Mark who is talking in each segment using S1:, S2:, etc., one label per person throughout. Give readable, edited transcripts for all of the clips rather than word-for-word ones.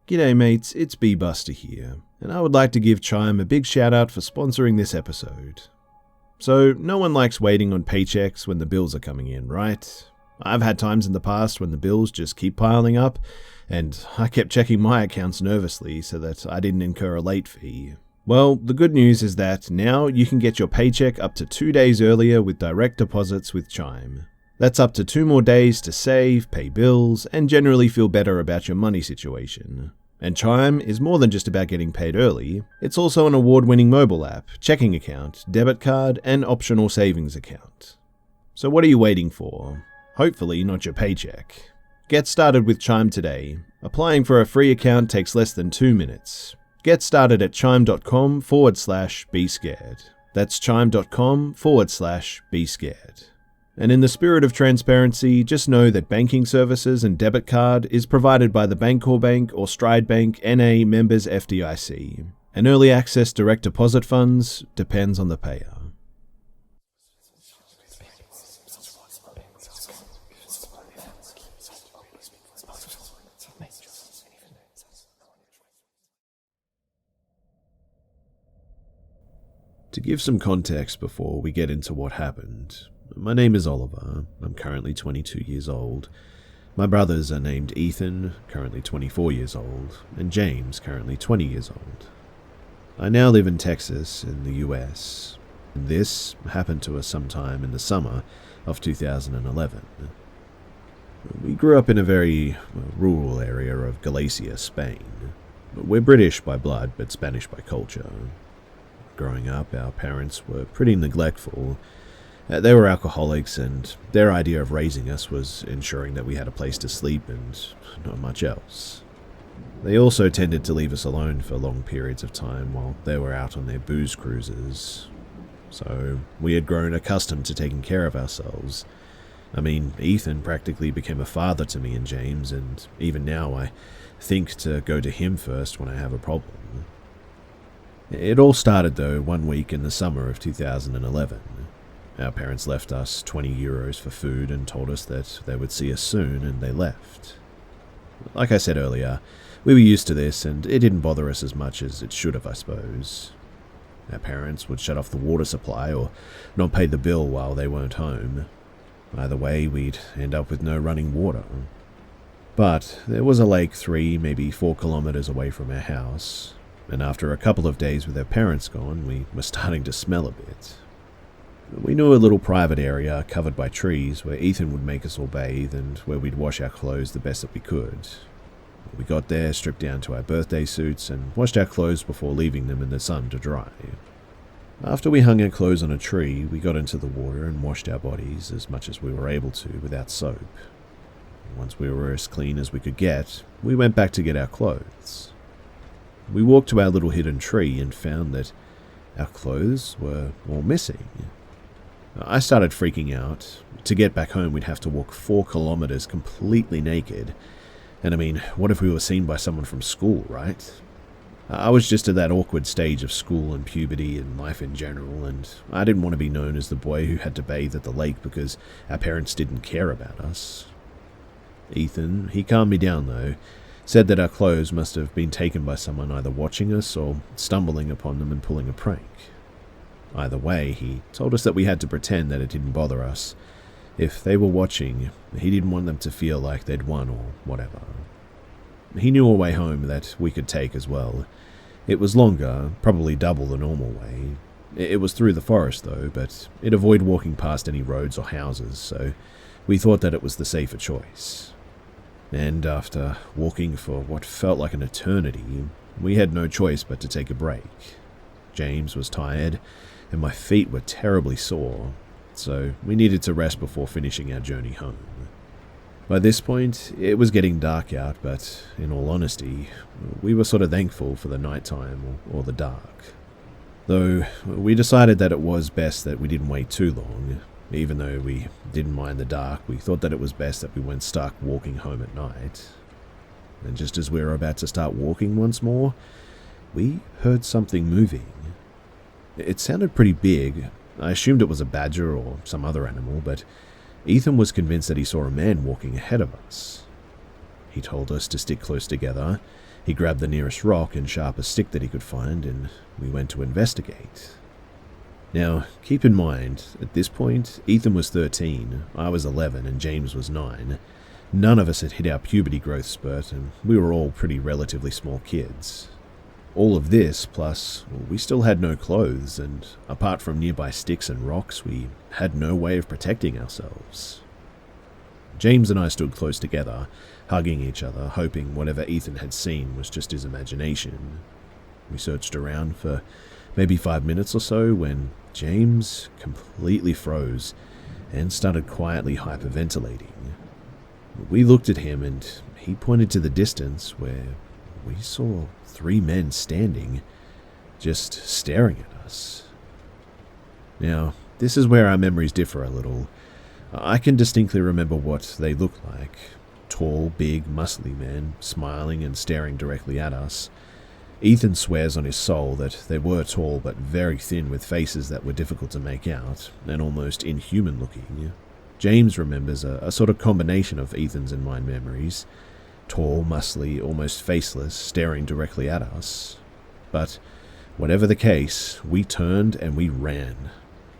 S1: G'day mates, it's Buster here, and I would like to give Chime a big shout out for sponsoring this episode. So, no one likes waiting on paychecks when the bills are coming in, right? I've had times in the past when the bills just keep piling up, and I kept checking my accounts nervously so that I didn't incur a late fee. Well, the good news is that now you can get your paycheck up to 2 days earlier with direct deposits with Chime. That's up to 2 more days to save, pay bills, and generally feel better about your money situation. And Chime is more than just about getting paid early. It's also an award-winning mobile app, checking account, debit card, and optional savings account. So what are you waiting for? Hopefully not your paycheck. Get started with Chime today. Applying for a free account takes less than 2 minutes. Get started at chime.com/be scared. That's chime.com/be scared. And in the spirit of transparency, just know that banking services and debit card is provided by the Bancorp Bank or Stride Bank NA members FDIC. And early access direct deposit funds depends on the payer. To give some context before we get into what happened, my name is Oliver. I'm currently 22 years old. My brothers are named Ethan, currently 24 years old, and James, currently 20 years old. I now live in Texas, in the US, and this happened to us sometime in the summer of 2011. We grew up in a very rural area of Galicia, Spain. We're British by blood, but Spanish by culture. Growing up, our parents were pretty neglectful. They were alcoholics, and their idea of raising us was ensuring that we had a place to sleep and not much else. They also tended to leave us alone for long periods of time while they were out on their booze cruises. So we had grown accustomed to taking care of ourselves. I mean, Ethan practically became a father to me and James, and even now I think to go to him first when I have a problem. It all started, though, one week in the summer of 2011. Our parents left us €20 for food and told us that they would see us soon, and they left. Like I said earlier, we were used to this, and it didn't bother us as much as it should have, I suppose. Our parents would shut off the water supply or not pay the bill while they weren't home. Either way, we'd end up with no running water. But there was a lake 3, maybe 4 kilometers away from our house, and after a couple of days with our parents gone, we were starting to smell a bit. We knew a little private area covered by trees where Ethan would make us all bathe and where we'd wash our clothes the best that we could. We got there, stripped down to our birthday suits, and washed our clothes before leaving them in the sun to dry. After we hung our clothes on a tree, we got into the water and washed our bodies as much as we were able to without soap. Once we were as clean as we could get, we went back to get our clothes. We walked to our little hidden tree and found that our clothes were all missing. I started freaking out. To get back home, we'd have to walk 4 kilometers completely naked. And I mean, what if we were seen by someone from school, right? I was just at that awkward stage of school and puberty and life in general, and I didn't want to be known as the boy who had to bathe at the lake because our parents didn't care about us. Ethan, he calmed me down though, said that our clothes must have been taken by someone either watching us or stumbling upon them and pulling a prank. Either way, he told us that we had to pretend that it didn't bother us. If they were watching, he didn't want them to feel like they'd won or whatever. He knew a way home that we could take as well. It was longer, probably double the normal way. It was through the forest though, but it avoided walking past any roads or houses, so we thought that it was the safer choice. And after walking for what felt like an eternity, we had no choice but to take a break. James was tired, and my feet were terribly sore, so we needed to rest before finishing our journey home. By this point, it was getting dark out, but in all honesty, we were sort of thankful for the nighttime or the dark. Though we decided that it was best that we didn't wait too long. Even though we didn't mind the dark, we thought that it was best that we weren't stuck walking home at night. And just as we were about to start walking once more, we heard something moving. It sounded pretty big. I assumed it was a badger or some other animal, but Ethan was convinced that he saw a man walking ahead of us. He told us to stick close together. He grabbed the nearest rock and sharpest stick that he could find, and we went to investigate. Now, keep in mind, at this point, Ethan was 13, I was 11, and James was 9. None of us had hit our puberty growth spurt, and we were all pretty relatively small kids. All of this, plus we still had no clothes, and apart from nearby sticks and rocks, we had no way of protecting ourselves. James and I stood close together, hugging each other, hoping whatever Ethan had seen was just his imagination. We searched around for maybe 5 minutes or so when James completely froze and started quietly hyperventilating. We looked at him and he pointed to the distance where we saw 3 men standing, just staring at us. Now, this is where our memories differ a little. I can distinctly remember what they looked like. Tall, big, muscly men, smiling and staring directly at us. Ethan swears on his soul that they were tall but very thin with faces that were difficult to make out, and almost inhuman looking. James remembers a sort of combination of Ethan's and mine memories. Tall, muscly, almost faceless, staring directly at us. But whatever the case, we turned and we ran.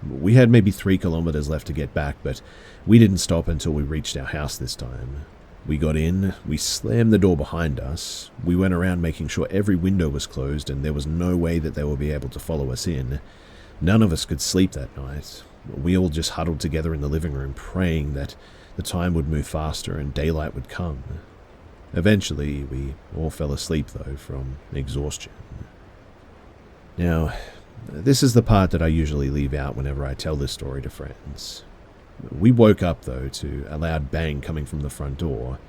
S1: We had maybe 3 kilometers left to get back, but we didn't stop until we reached our house this time. We got in, we slammed the door behind us, we went around making sure every window was closed and there was no way that they would be able to follow us in. None of us could sleep that night. We all just huddled together in the living room, praying that the time would move faster and daylight would come. Eventually, we all fell asleep, though, from exhaustion. Now, this is the part that I usually leave out whenever I tell this story to friends. We woke up, though, to a loud bang coming from the front door.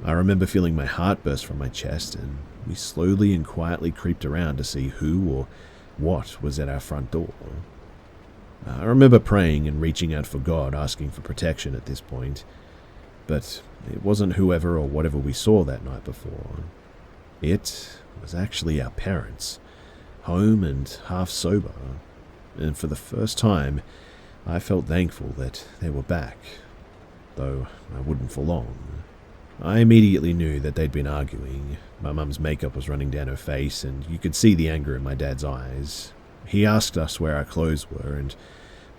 S1: I remember feeling my heart burst from my chest, and we slowly and quietly creeped around to see who or what was at our front door. I remember praying and reaching out for God, asking for protection at this point, but it wasn't whoever or whatever we saw that night before. It was actually our parents, home and half sober, and for the first time, I felt thankful that they were back, though I wouldn't for long. I immediately knew that they'd been arguing. My mum's makeup was running down her face, and you could see the anger in my dad's eyes. He asked us where our clothes were, and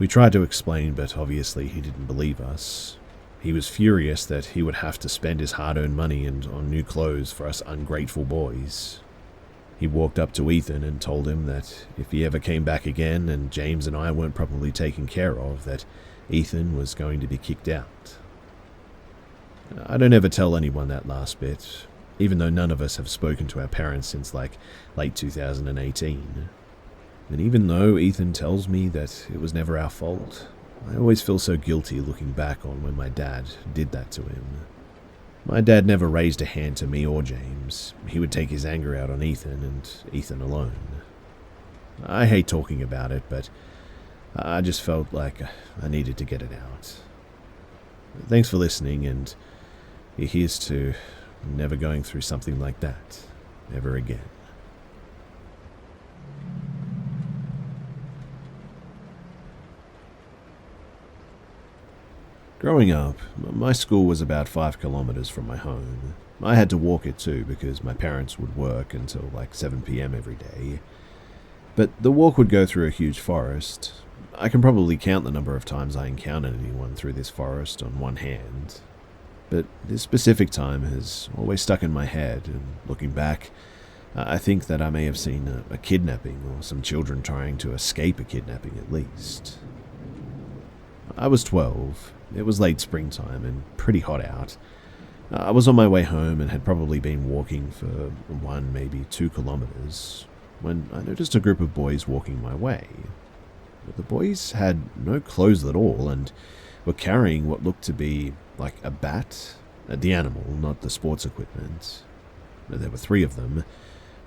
S1: we tried to explain, but obviously he didn't believe us. He was furious that he would have to spend his hard-earned money on new clothes for us ungrateful boys. He walked up to Ethan and told him that if he ever came back again and James and I weren't properly taken care of, that Ethan was going to be kicked out. I don't ever tell anyone that last bit, even though none of us have spoken to our parents since late 2018. And even though Ethan tells me that it was never our fault, I always feel so guilty looking back on when my dad did that to him. My dad never raised a hand to me or James. He would take his anger out on Ethan and Ethan alone. I hate talking about it, but I just felt like I needed to get it out. Thanks for listening, and here's to never going through something like that ever again. Growing up, my school was about 5 kilometers from my home. I had to walk it too because my parents would work until 7 p.m. every day. But the walk would go through a huge forest. I can probably count the number of times I encountered anyone through this forest on one hand. But this specific time has always stuck in my head, and looking back, I think that I may have seen a kidnapping or some children trying to escape a kidnapping at least. I was 12. It was late springtime and pretty hot out. I was on my way home and had probably been walking for 1, maybe 2 kilometers when I noticed a group of boys walking my way. The boys had no clothes at all and were carrying what looked to be like a bat, the animal, not the sports equipment. There were 3 of them.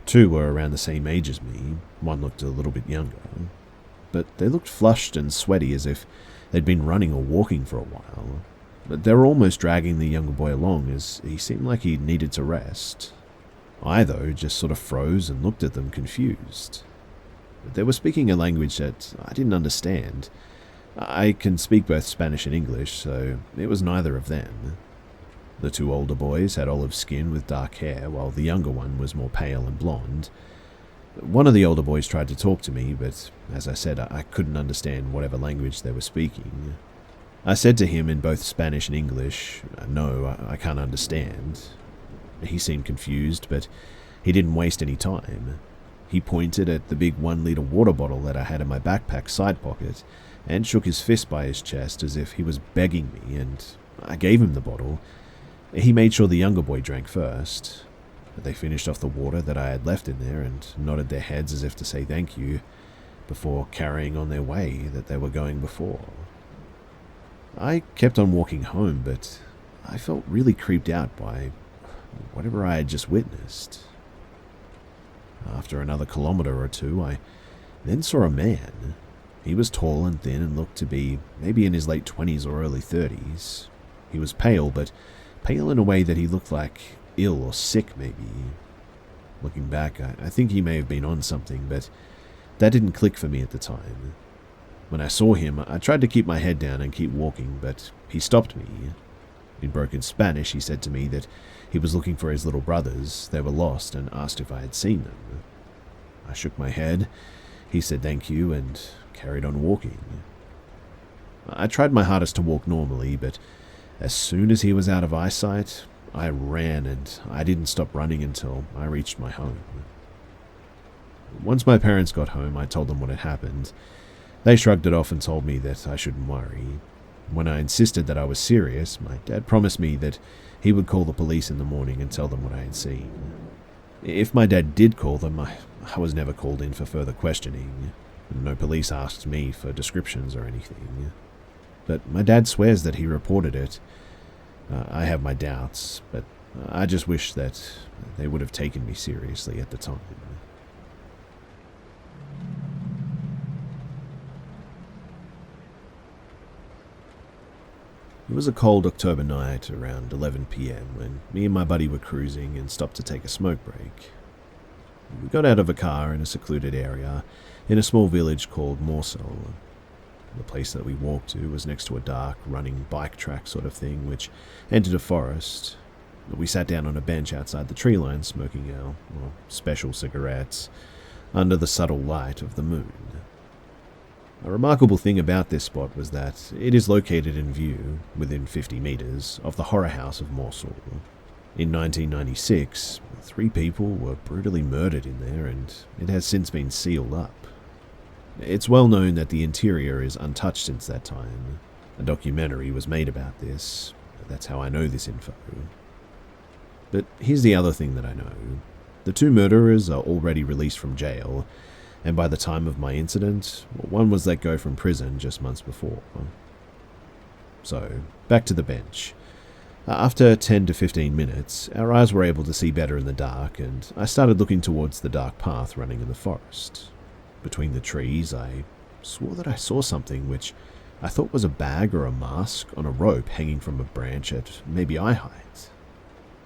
S1: 2 were around the same age as me, 1 looked a little bit younger, but they looked flushed and sweaty as if they'd been running or walking for a while. But they were almost dragging the younger boy along as he seemed like he needed to rest. I, though, just sort of froze and looked at them confused. They were speaking a language that I didn't understand. I can speak both Spanish and English, so it was neither of them. The two older boys had olive skin with dark hair, while the younger one was more pale and blonde. One of the older boys tried to talk to me, but as I said, I couldn't understand whatever language they were speaking. I said to him in both Spanish and English, "No, I can't understand." He seemed confused, but he didn't waste any time. He pointed at the big 1-liter water bottle that I had in my backpack side pocket and shook his fist by his chest as if he was begging me, and I gave him the bottle. He made sure the younger boy drank first. They finished off the water that I had left in there and nodded their heads as if to say thank you, before carrying on their way that they were going before. I kept on walking home, but I felt really creeped out by whatever I had just witnessed. After another kilometer or two, I then saw a man. He was tall and thin and looked to be maybe in his late 20s or early 30s. He was pale, but pale in a way that he looked like ill or sick, maybe. Looking back, I think he may have been on something, but that didn't click for me at the time. When I saw him, I tried to keep my head down and keep walking, but he stopped me. In broken Spanish, he said to me that he was looking for his little brothers. They were lost, and asked if I had seen them. I shook my head. He said thank you and carried on walking. I tried my hardest to walk normally, but as soon as he was out of eyesight, I ran, and I didn't stop running until I reached my home. Once my parents got home, I told them what had happened. They shrugged it off and told me that I shouldn't worry. When I insisted that I was serious, my dad promised me that he would call the police in the morning and tell them what I had seen. If my dad did call them, I was never called in for further questioning. No police asked me for descriptions or anything. But my dad swears that he reported it. I have my doubts, but I just wish that they would have taken me seriously at the time. It was a cold October night around 11 p.m. when me and my buddy were cruising and stopped to take a smoke break. We got out of a car in a secluded area in a small village called Morsel. The place that we walked to was next to a dark, running bike track sort of thing which entered a forest. We sat down on a bench outside the tree line smoking our special cigarettes under the subtle light of the moon. A remarkable thing about this spot was that it is located in view, within 50 meters, of the horror house of Morsel. In 1996, 3 people were brutally murdered in there, and it has since been sealed up. It's well known that the interior is untouched since that time. A documentary was made about this. That's how I know this info. But here's the other thing that I know. The 2 murderers are already released from jail, and by the time of my incident, one was let go from prison just months before. So, back to the bench. After 10 to 15 minutes, our eyes were able to see better in the dark, and I started looking towards the dark path running in the forest. Between the trees, I swore that I saw something which I thought was a bag or a mask on a rope hanging from a branch at maybe eye height.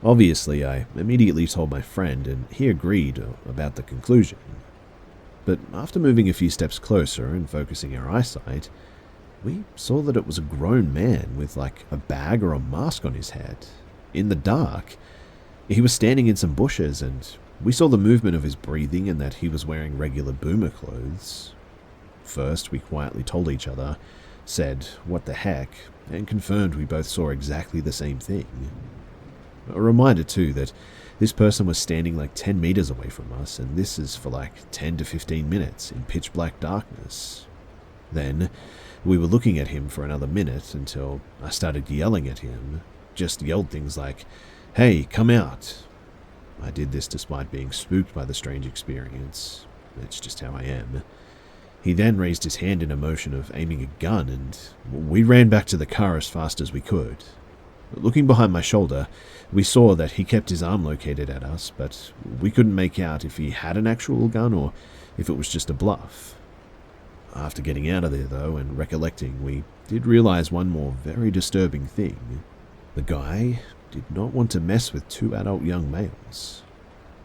S1: Obviously, I immediately told my friend, and he agreed about the conclusion. But after moving a few steps closer and focusing our eyesight, we saw that it was a grown man with like a bag or a mask on his head. In the dark, he was standing in some bushes, and we saw the movement of his breathing and that he was wearing regular boomer clothes. First, we quietly told each other, said, "What the heck?" and confirmed we both saw exactly the same thing. A reminder too that this person was standing like 10 meters away from us, and this is for like 10 to 15 minutes in pitch black darkness. Then, we were looking at him for another minute until I started yelling at him. Just yelled things like, "Hey, come out." I did this despite being spooked by the strange experience. That's just how I am. He then raised his hand in a motion of aiming a gun, and we ran back to the car as fast as we could. Looking behind my shoulder, we saw that he kept his arm located at us, but we couldn't make out if he had an actual gun or if it was just a bluff. After getting out of there, though, and recollecting, we did realize one more very disturbing thing. The guy did not want to mess with 2 adult young males.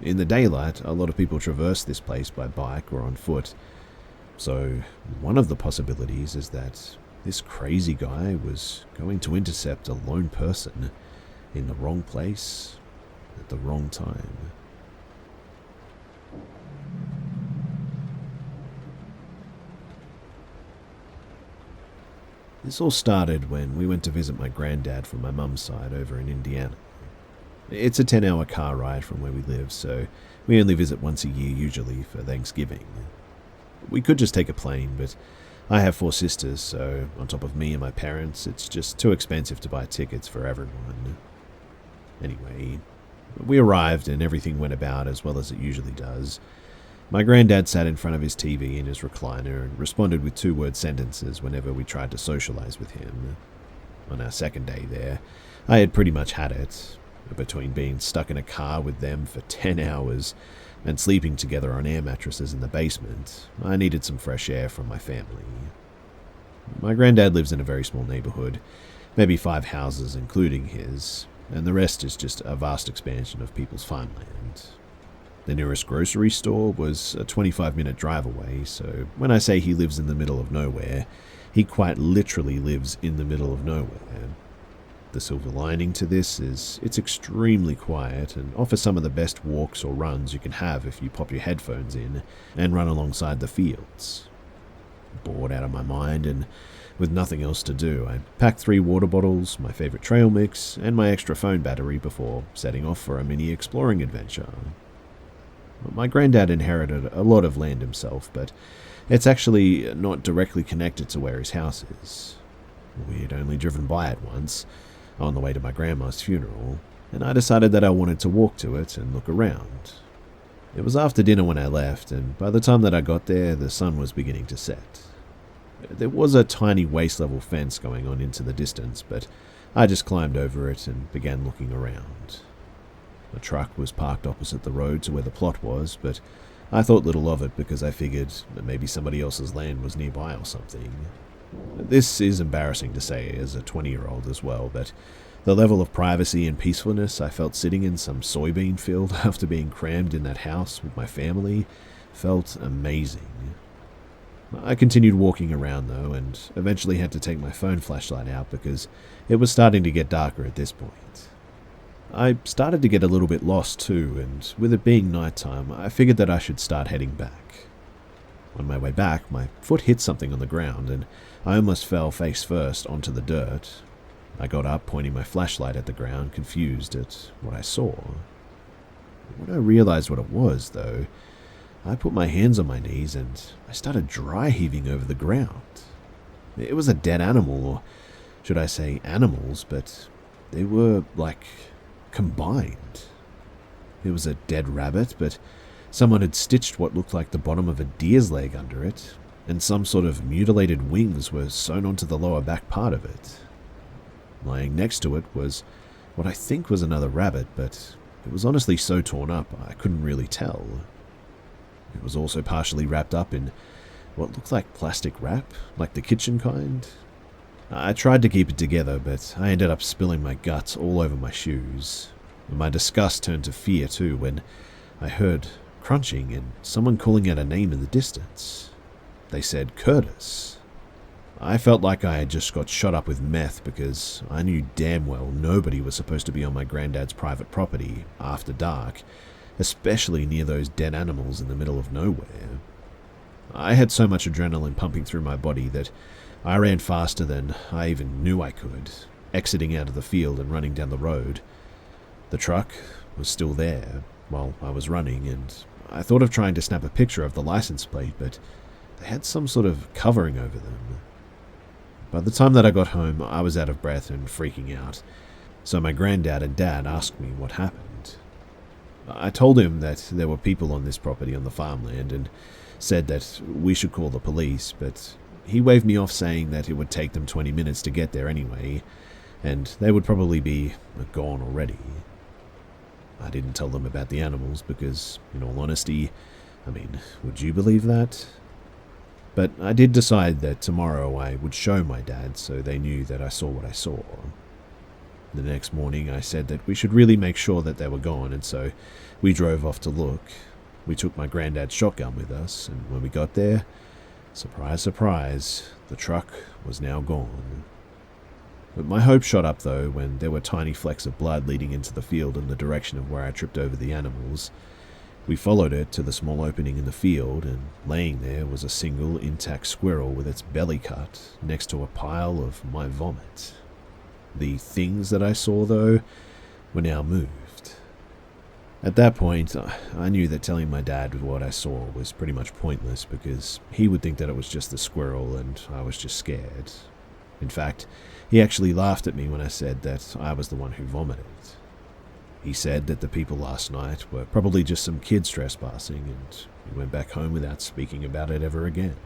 S1: In the daylight, a lot of people traverse this place by bike or on foot, so one of the possibilities is that this crazy guy was going to intercept a lone person in the wrong place at the wrong time. This all started when we went to visit my granddad from my mum's side over in Indiana. It's a 10-hour car ride from where we live, so we only visit once a year, usually for Thanksgiving. We could just take a plane, but I have 4 sisters, so on top of me and my parents, it's just too expensive to buy tickets for everyone. Anyway, we arrived and everything went about as well as it usually does. My granddad sat in front of his TV in his recliner and responded with 2-word sentences whenever we tried to socialize with him. On our second day there, I had pretty much had it. Between being stuck in a car with them for 10 hours and sleeping together on air mattresses in the basement, I needed some fresh air from my family. My granddad lives in a very small neighborhood, maybe 5 houses including his, and the rest is just a vast expansion of people's farmland. The nearest grocery store was a 25-minute drive away, so when I say he lives in the middle of nowhere, he quite literally lives in the middle of nowhere. The silver lining to this is it's extremely quiet and offers some of the best walks or runs you can have if you pop your headphones in and run alongside the fields. Bored out of my mind and with nothing else to do, I packed 3 water bottles, my favorite trail mix, and my extra phone battery before setting off for a mini exploring adventure. My granddad inherited a lot of land himself, but it's actually not directly connected to where his house is. We had only driven by it once, on the way to my grandma's funeral, and I decided that I wanted to walk to it and look around. It was after dinner when I left, and by the time that I got there, the sun was beginning to set. There was a tiny waist-level fence going on into the distance, but I just climbed over it and began looking around. A truck was parked opposite the road to where the plot was, but I thought little of it because I figured that maybe somebody else's land was nearby or something. This is embarrassing to say as a 20-year-old as well, but the level of privacy and peacefulness I felt sitting in some soybean field after being crammed in that house with my family felt amazing. I continued walking around though, and eventually had to take my phone flashlight out because it was starting to get darker at this point. I started to get a little bit lost too, and with it being nighttime, I figured that I should start heading back. On my way back, my foot hit something on the ground, and I almost fell face first onto the dirt. I got up, pointing my flashlight at the ground, confused at what I saw. When I realized what it was, though, I put my hands on my knees and I started dry heaving over the ground. It was a dead animal, or should I say animals, but they were, combined. It was a dead rabbit, but someone had stitched what looked like the bottom of a deer's leg under it, and some sort of mutilated wings were sewn onto the lower back part of it. Lying next to it was what I think was another rabbit, but it was honestly so torn up I couldn't really tell. It was also partially wrapped up in what looked like plastic wrap, like the kitchen kind. I tried to keep it together, but I ended up spilling my guts all over my shoes. My disgust turned to fear too when I heard crunching and someone calling out a name in the distance. They said Curtis. I felt like I had just got shot up with meth because I knew damn well nobody was supposed to be on my granddad's private property after dark, especially near those dead animals in the middle of nowhere. I had so much adrenaline pumping through my body that I ran faster than I even knew I could, exiting out of the field and running down the road. The truck was still there while I was running, and I thought of trying to snap a picture of the license plate, but they had some sort of covering over them. By the time that I got home, I was out of breath and freaking out, so my granddad and dad asked me what happened. I told him that there were people on this property on the farmland and said that we should call the police, but he waved me off saying that it would take them 20 minutes to get there anyway, and they would probably be gone already. I didn't tell them about the animals because, in all honesty, would you believe that? But I did decide that tomorrow I would show my dad so they knew that I saw what I saw. The next morning I said that we should really make sure that they were gone, and so we drove off to look. We took my granddad's shotgun with us, and when we got there, surprise, surprise, the truck was now gone. But my hope shot up though when there were tiny flecks of blood leading into the field in the direction of where I tripped over the animals. We followed it to the small opening in the field, and laying there was a single intact squirrel with its belly cut next to a pile of my vomit. The things that I saw, though, were now moved. At that point, I knew that telling my dad what I saw was pretty much pointless because he would think that it was just the squirrel and I was just scared. In fact, he actually laughed at me when I said that I was the one who vomited. He said that the people last night were probably just some kids trespassing, and he went back home without speaking about it ever again.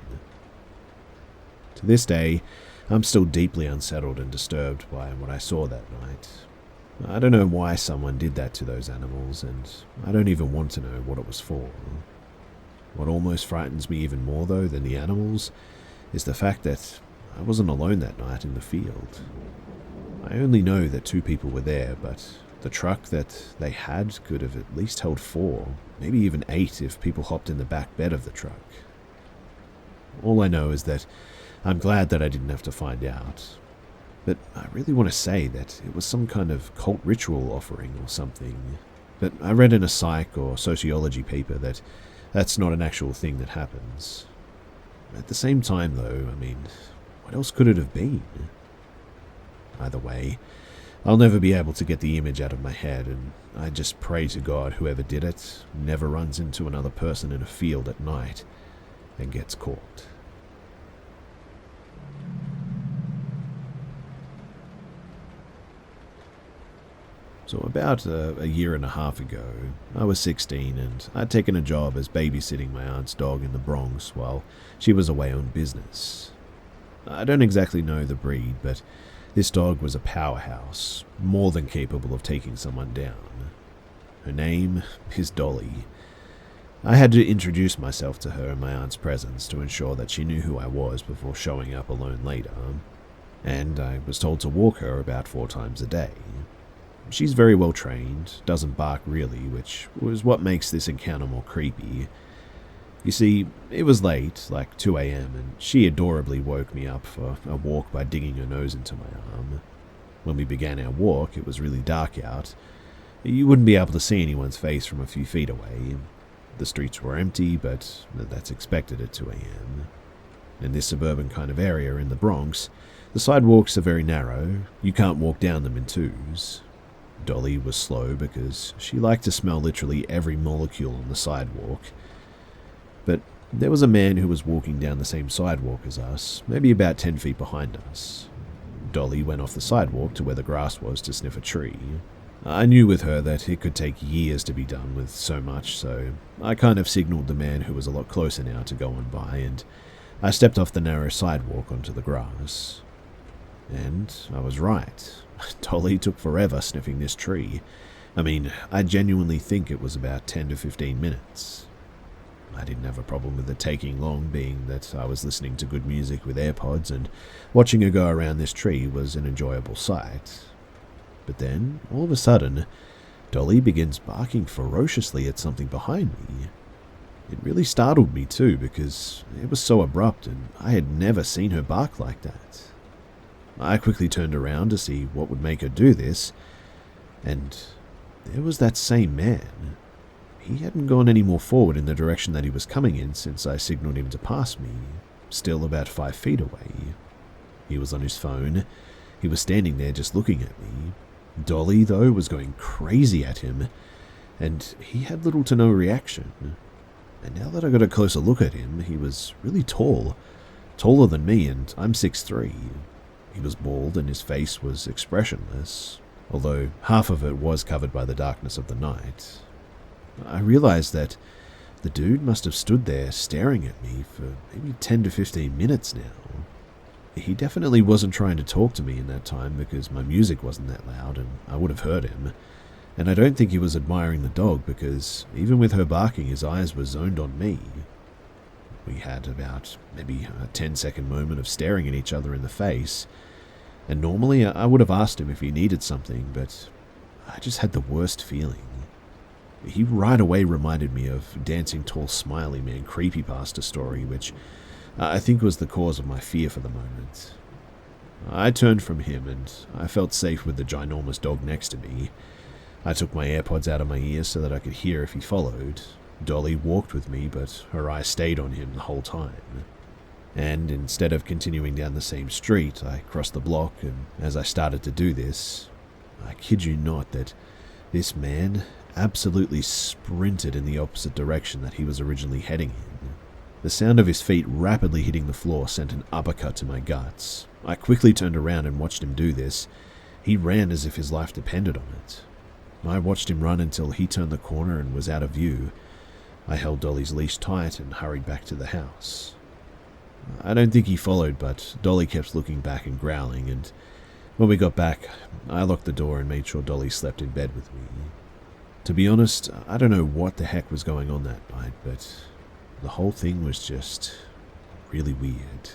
S1: To this day, I'm still deeply unsettled and disturbed by what I saw that night. I don't know why someone did that to those animals, and I don't even want to know what it was for. What almost frightens me even more, though, than the animals, is the fact that I wasn't alone that night in the field. I only know that 2 people were there, but the truck that they had could have at least held 4, maybe even 8 if people hopped in the back bed of the truck. All I know is that I'm glad that I didn't have to find out. But I really want to say that it was some kind of cult ritual offering or something. But I read in a psych or sociology paper that that's not an actual thing that happens. At the same time though, I mean, what else could it have been? Either way, I'll never be able to get the image out of my head, and I just pray to God whoever did it never runs into another person in a field at night and gets caught. So about a year and a half ago, I was 16 and I'd taken a job as babysitting my aunt's dog in the Bronx while she was away on business. I don't exactly know the breed, but this dog was a powerhouse, more than capable of taking someone down. Her name is Dolly. I had to introduce myself to her in my aunt's presence to ensure that she knew who I was before showing up alone later, and I was told to walk her about 4 times a day. She's very well trained, doesn't bark really, which was what makes this encounter more creepy. You see, it was late, like 2 a.m, and she adorably woke me up for a walk by digging her nose into my arm. When we began our walk, it was really dark out. You wouldn't be able to see anyone's face from a few feet away. The streets were empty, but that's expected at 2 a.m. In this suburban kind of area in the Bronx, the sidewalks are very narrow. You can't walk down them in twos. Dolly was slow because she liked to smell literally every molecule on the sidewalk. But there was a man who was walking down the same sidewalk as us, maybe about 10 feet behind us. Dolly went off the sidewalk to where the grass was to sniff a tree. I knew with her that it could take years to be done with so much, so I kind of signaled the man who was a lot closer now to go on by, and I stepped off the narrow sidewalk onto the grass. And I was right. Dolly took forever sniffing this tree. I mean, I genuinely think it was about 10 to 15 minutes. I didn't have a problem with it taking long, being that I was listening to good music with AirPods, and watching her go around this tree was an enjoyable sight. But then, all of a sudden, Dolly begins barking ferociously at something behind me. It really startled me too, because it was so abrupt and I had never seen her bark like that. I quickly turned around to see what would make her do this, and there was that same man. He hadn't gone any more forward in the direction that he was coming in since I signaled him to pass me, still about 5 feet away. He was on his phone. He was standing there just looking at me. Dolly, though, was going crazy at him, and he had little to no reaction. And now that I got a closer look at him, he was really tall, taller than me, and I'm 6'3". He was bald and his face was expressionless, although half of it was covered by the darkness of the night. I realized that the dude must have stood there staring at me for maybe 10 to 15 minutes now. He definitely wasn't trying to talk to me in that time because my music wasn't that loud and I would have heard him. And I don't think he was admiring the dog because even with her barking, his eyes were zoned on me. We had about maybe a 10-second moment of staring at each other in the face, and normally I would have asked him if he needed something, but I just had the worst feeling. He right away reminded me of Dancing Tall Smiley Man creepypasta story, which I think was the cause of my fear for the moment. I turned from him and I felt safe with the ginormous dog next to me. I took my AirPods out of my ears so that I could hear if he followed. Dolly walked with me, but her eye stayed on him the whole time. And instead of continuing down the same street, I crossed the block, and as I started to do this, I kid you not that this man absolutely sprinted in the opposite direction that he was originally heading in. The sound of his feet rapidly hitting the floor sent an uppercut to my guts. I quickly turned around and watched him do this. He ran as if his life depended on it. I watched him run until he turned the corner and was out of view. I held Dolly's leash tight and hurried back to the house. I don't think he followed, but Dolly kept looking back and growling, and when we got back, I locked the door and made sure Dolly slept in bed with me. To be honest, I don't know what the heck was going on that night, but the whole thing was just really weird.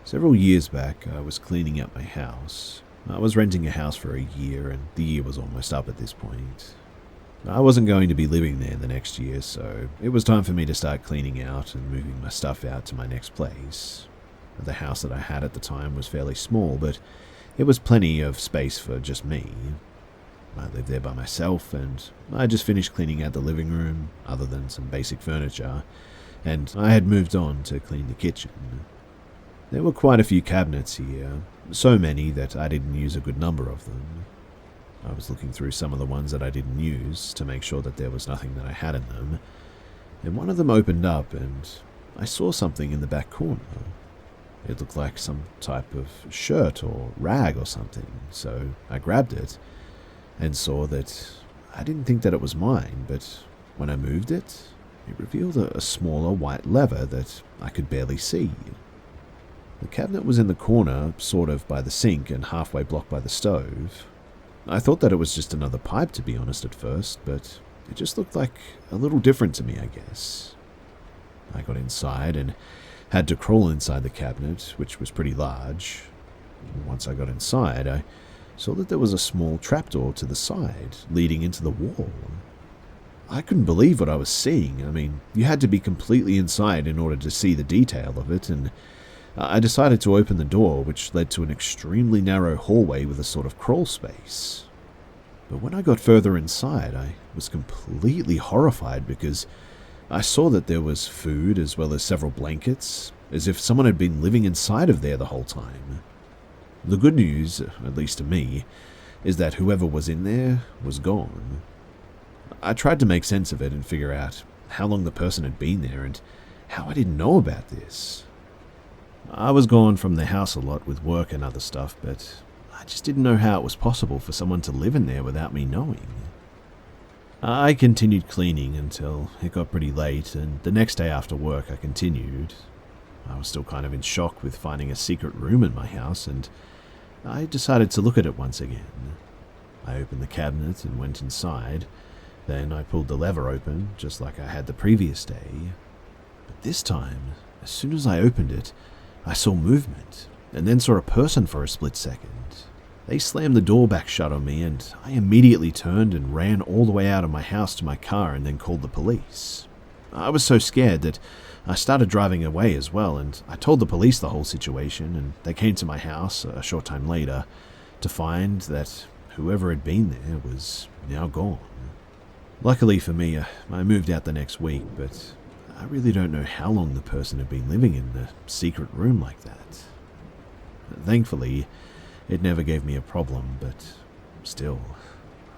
S1: Several years back, I was cleaning up my house. I was renting a house for a year, and the year was almost up at this point. I wasn't going to be living there the next year, so it was time for me to start cleaning out and moving my stuff out to my next place. The house that I had at the time was fairly small, but it was plenty of space for just me. I lived there by myself, and I just finished cleaning out the living room, other than some basic furniture, and I had moved on to clean the kitchen. There were quite a few cabinets here, so many that I didn't use a good number of them. I was looking through some of the ones that I didn't use to make sure that there was nothing that I had in them, and one of them opened up and I saw something in the back corner. It looked like some type of shirt or rag or something, so I grabbed it and saw that I didn't think that it was mine, but when I moved it, it revealed a smaller white lever that I could barely see. The cabinet was in the corner, sort of by the sink and halfway blocked by the stove. I thought that it was just another pipe, to be honest, at first, but it just looked like a little different to me, I guess. I got inside and had to crawl inside the cabinet, which was pretty large. Once I got inside, I saw that there was a small trapdoor to the side, leading into the wall. I couldn't believe what I was seeing. I mean, you had to be completely inside in order to see the detail of it, and I decided to open the door, which led to an extremely narrow hallway with a sort of crawl space. But when I got further inside, I was completely horrified because I saw that there was food as well as several blankets, as if someone had been living inside of there the whole time. The good news, at least to me, is that whoever was in there was gone. I tried to make sense of it and figure out how long the person had been there and how I didn't know about this. I was gone from the house a lot with work and other stuff, but I just didn't know how it was possible for someone to live in there without me knowing. I continued cleaning until it got pretty late, and the next day after work I continued. I was still kind of in shock with finding a secret room in my house, and I decided to look at it once again. I opened the cabinet and went inside. Then I pulled the lever open, just like I had the previous day. But this time, as soon as I opened it, I saw movement, and then saw a person for a split second. They slammed the door back shut on me, and I immediately turned and ran all the way out of my house to my car and then called the police. I was so scared that I started driving away as well, and I told the police the whole situation, and they came to my house a short time later to find that whoever had been there was now gone. Luckily for me, I moved out the next week, but I really don't know how long the person had been living in the secret room like that. Thankfully, it never gave me a problem, but still,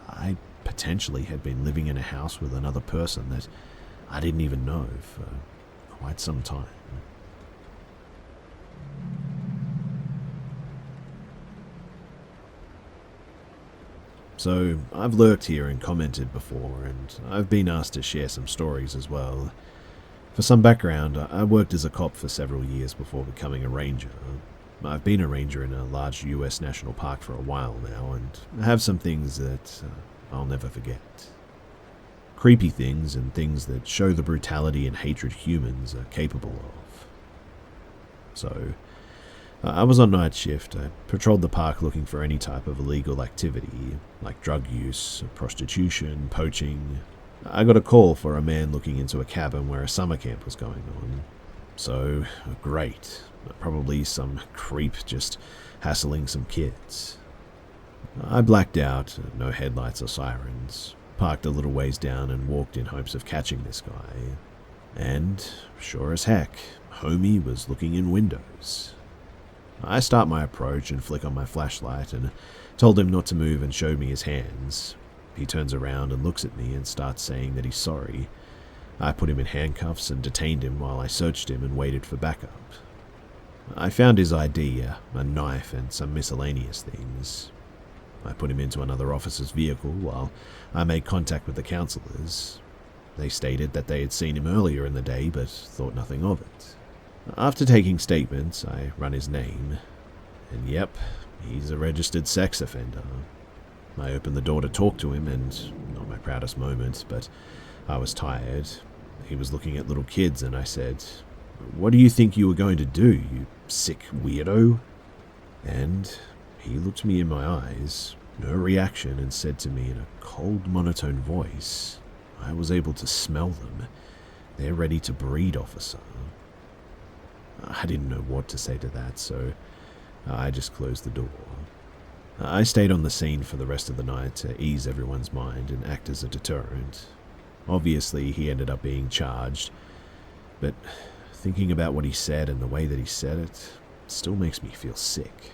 S1: I potentially had been living in a house with another person that I didn't even know for quite some time. So, I've lurked here and commented before, and I've been asked to share some stories as well. For some background, I worked as a cop for several years before becoming a ranger. I've been a ranger in a large US national park for a while now, and I have some things that I'll never forget. Creepy things and things that show the brutality and hatred humans are capable of. So, I was on night shift. I patrolled the park looking for any type of illegal activity, like drug use, prostitution, poaching, I got a call for a man looking into a cabin where a summer camp was going on. So, great. Probably some creep just hassling some kids. I blacked out, no headlights or sirens, parked a little ways down and walked in hopes of catching this guy. And, sure as heck, homie was looking in windows. I start my approach and flick on my flashlight and told him not to move and showed me his hands. He turns around and looks at me and starts saying that he's sorry. I put him in handcuffs and detained him while I searched him and waited for backup. I found his ID, a knife and some miscellaneous things. I put him into another officer's vehicle while I made contact with the counselors. They stated that they had seen him earlier in the day but thought nothing of it. After taking statements, I run his name, and yep, he's a registered sex offender. I opened the door to talk to him, and not my proudest moment, but I was tired. He was looking at little kids, and I said, "What do you think you were going to do, you sick weirdo?" And he looked me in my eyes, no reaction, and said to me in a cold, monotone voice, "I was able to smell them. They're ready to breed, officer." I didn't know what to say to that, so I just closed the door. I stayed on the scene for the rest of the night to ease everyone's mind and act as a deterrent. Obviously, he ended up being charged, but thinking about what he said and the way that he said it still makes me feel sick.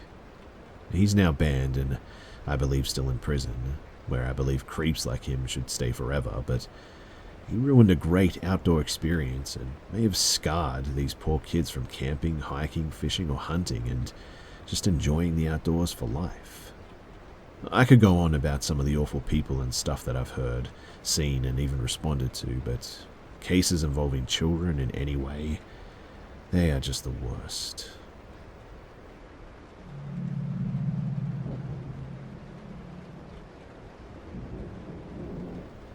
S1: He's now banned and I believe still in prison, where I believe creeps like him should stay forever, but he ruined a great outdoor experience and may have scarred these poor kids from camping, hiking, fishing, or hunting and just enjoying the outdoors for life. I could go on about some of the awful people and stuff that I've heard, seen, and even responded to, but cases involving children in any way, they are just the worst.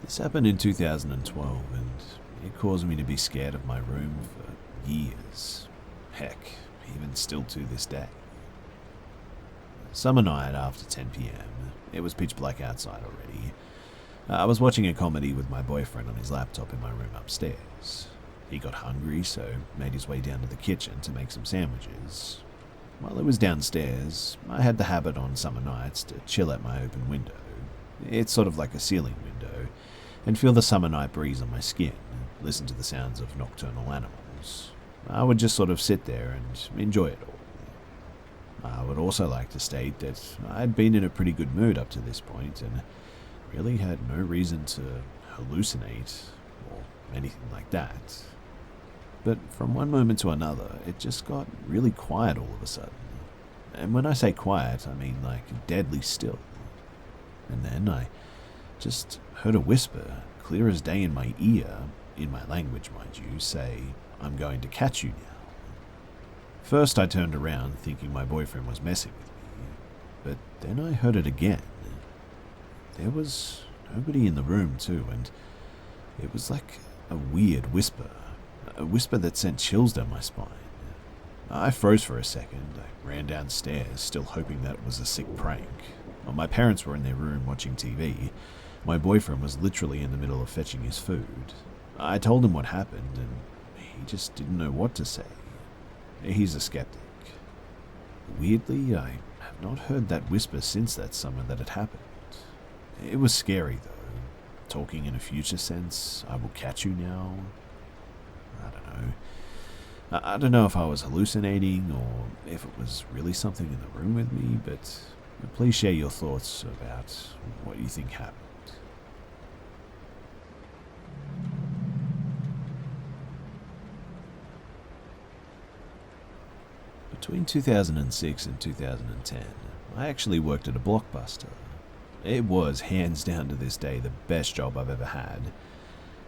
S1: This happened in 2012, and it caused me to be scared of my room for years. Heck, even still to this day. Summer night after 10 p.m. It was pitch black outside already. I was watching a comedy with my boyfriend on his laptop in my room upstairs. He got hungry, so made his way down to the kitchen to make some sandwiches. While I was downstairs, I had the habit on summer nights to chill at my open window. It's sort of like a ceiling window, and feel the summer night breeze on my skin, listen to the sounds of nocturnal animals. I would just sort of sit there and enjoy it all. I would also like to state that I had been in a pretty good mood up to this point and really had no reason to hallucinate or anything like that. But from one moment to another, it just got really quiet all of a sudden. And when I say quiet, I mean like deadly still. And then I just heard a whisper, clear as day in my ear, in my language mind you, say, "I'm going to catch you now." First I turned around thinking my boyfriend was messing with me, but then I heard it again. There was nobody in the room too, and it was like a weird whisper, a whisper that sent chills down my spine. I froze for a second. I ran downstairs, still hoping that it was a sick prank. While my parents were in their room watching TV, my boyfriend was literally in the middle of fetching his food. I told him what happened, and he just didn't know what to say. He's a skeptic. Weirdly, I have not heard that whisper since that summer that it happened. It was scary, though. Talking in a future sense, "I will catch you now." I don't know. I don't know if I was hallucinating or if it was really something in the room with me, but please share your thoughts about what you think happened. Between 2006 and 2010, I actually worked at a blockbuster. It was, hands down to this day, the best job I've ever had.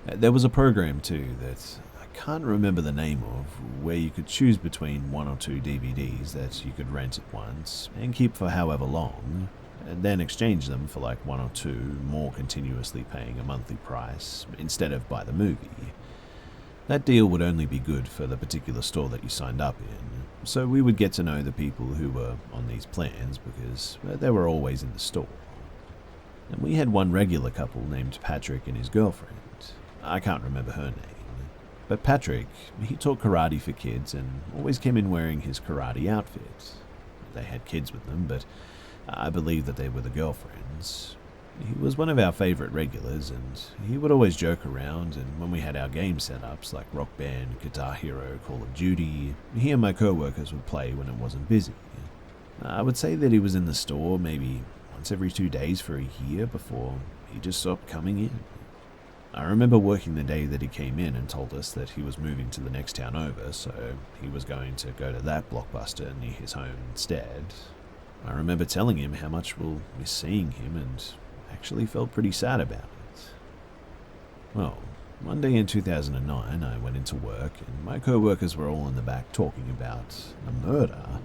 S1: There was a program too that I can't remember the name of, where you could choose between 1 or 2 DVDs that you could rent at once and keep for however long, and then exchange them for like 1 or 2 more, continuously paying a monthly price instead of by the movie. That deal would only be good for the particular store that you signed up in, so we would get to know the people who were on these plans because they were always in the store. And we had one regular couple named Patrick and his girlfriend. I can't remember her name. But Patrick, he taught karate for kids and always came in wearing his karate outfit. They had kids with them, but I believe that they were the girlfriends. He was one of our favourite regulars, and he would always joke around, and when we had our game setups like Rock Band, Guitar Hero, Call of Duty, he and my co-workers would play when it wasn't busy. I would say that he was in the store maybe once every 2 days for a year before he just stopped coming in. I remember working the day that he came in and told us that he was moving to the next town over, so he was going to go to that blockbuster near his home instead. I remember telling him how much we'll miss seeing him and actually felt pretty sad about it. Well, one day in 2009 I went into work and my co-workers were all in the back talking about a murder.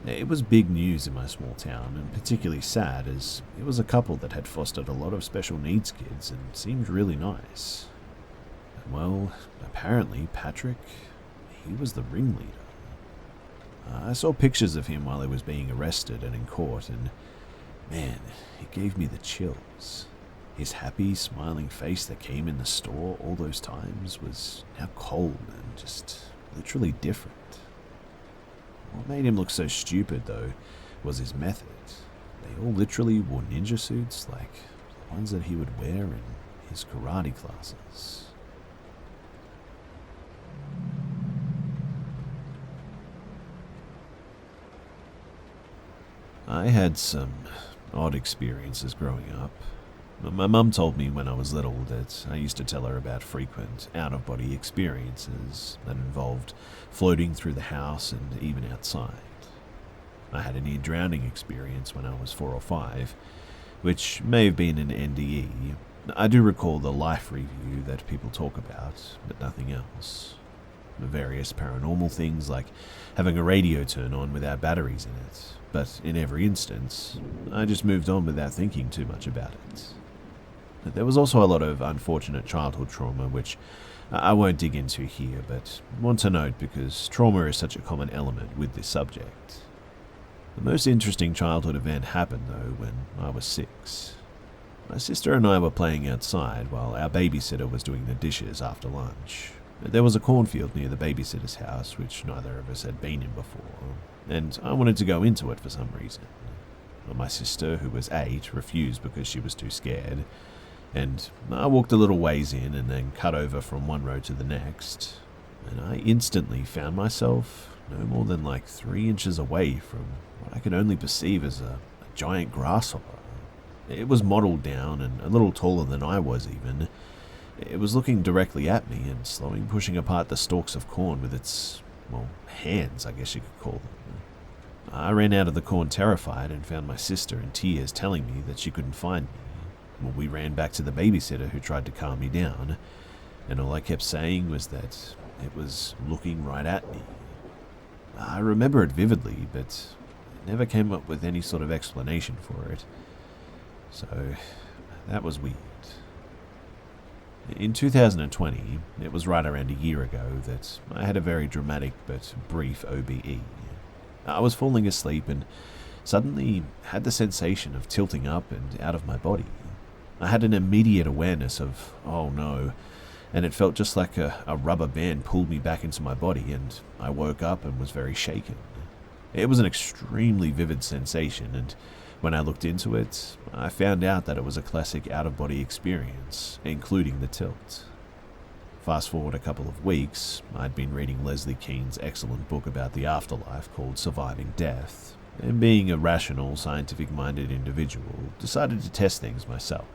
S1: It was big news in my small town, and particularly sad as it was a couple that had fostered a lot of special needs kids and seemed really nice. And well, apparently Patrick, he was the ringleader. I saw pictures of him while he was being arrested and in court, and man, it gave me the chills. His happy, smiling face that came in the store all those times was now cold and just literally different. What made him look so stupid, though, was his method. They all literally wore ninja suits like the ones that he would wear in his karate classes. I had some odd experiences growing up. My mum told me when I was little that I used to tell her about frequent out-of-body experiences that involved floating through the house and even outside. I had a near-drowning experience when I was 4 or 5, which may have been an NDE. I do recall the life review that people talk about, but nothing else. The various paranormal things like having a radio turn on without batteries in it, but in every instance, I just moved on without thinking too much about it. There was also a lot of unfortunate childhood trauma, which I won't dig into here, but want to note because trauma is such a common element with this subject. The most interesting childhood event happened, though, when I was 6. My sister and I were playing outside while our babysitter was doing the dishes after lunch. There was a cornfield near the babysitter's house, which neither of us had been in before, and I wanted to go into it for some reason. My sister, who was 8, refused because she was too scared, and I walked a little ways in and then cut over from one row to the next, and I instantly found myself no more than like 3 inches away from what I could only perceive as a giant grasshopper. It was mottled down and a little taller than I was even. It was looking directly at me and slowly pushing apart the stalks of corn with its, hands, I guess you could call them. I ran out of the corn terrified and found my sister in tears telling me that she couldn't find me. Well, we ran back to the babysitter who tried to calm me down, and all I kept saying was that it was looking right at me. I remember it vividly, but never came up with any sort of explanation for it. So, that was weird. In 2020, it was right around a year ago that I had a very dramatic but brief OBE. I was falling asleep and suddenly had the sensation of tilting up and out of my body. I had an immediate awareness of, oh no, and it felt just like a rubber band pulled me back into my body, and I woke up and was very shaken. It was an extremely vivid sensation, and when I looked into it, I found out that it was a classic out-of-body experience, including the tilt. Fast forward a couple of weeks, I'd been reading Leslie Kean's excellent book about the afterlife called Surviving Death, and being a rational, scientific-minded individual, decided to test things myself.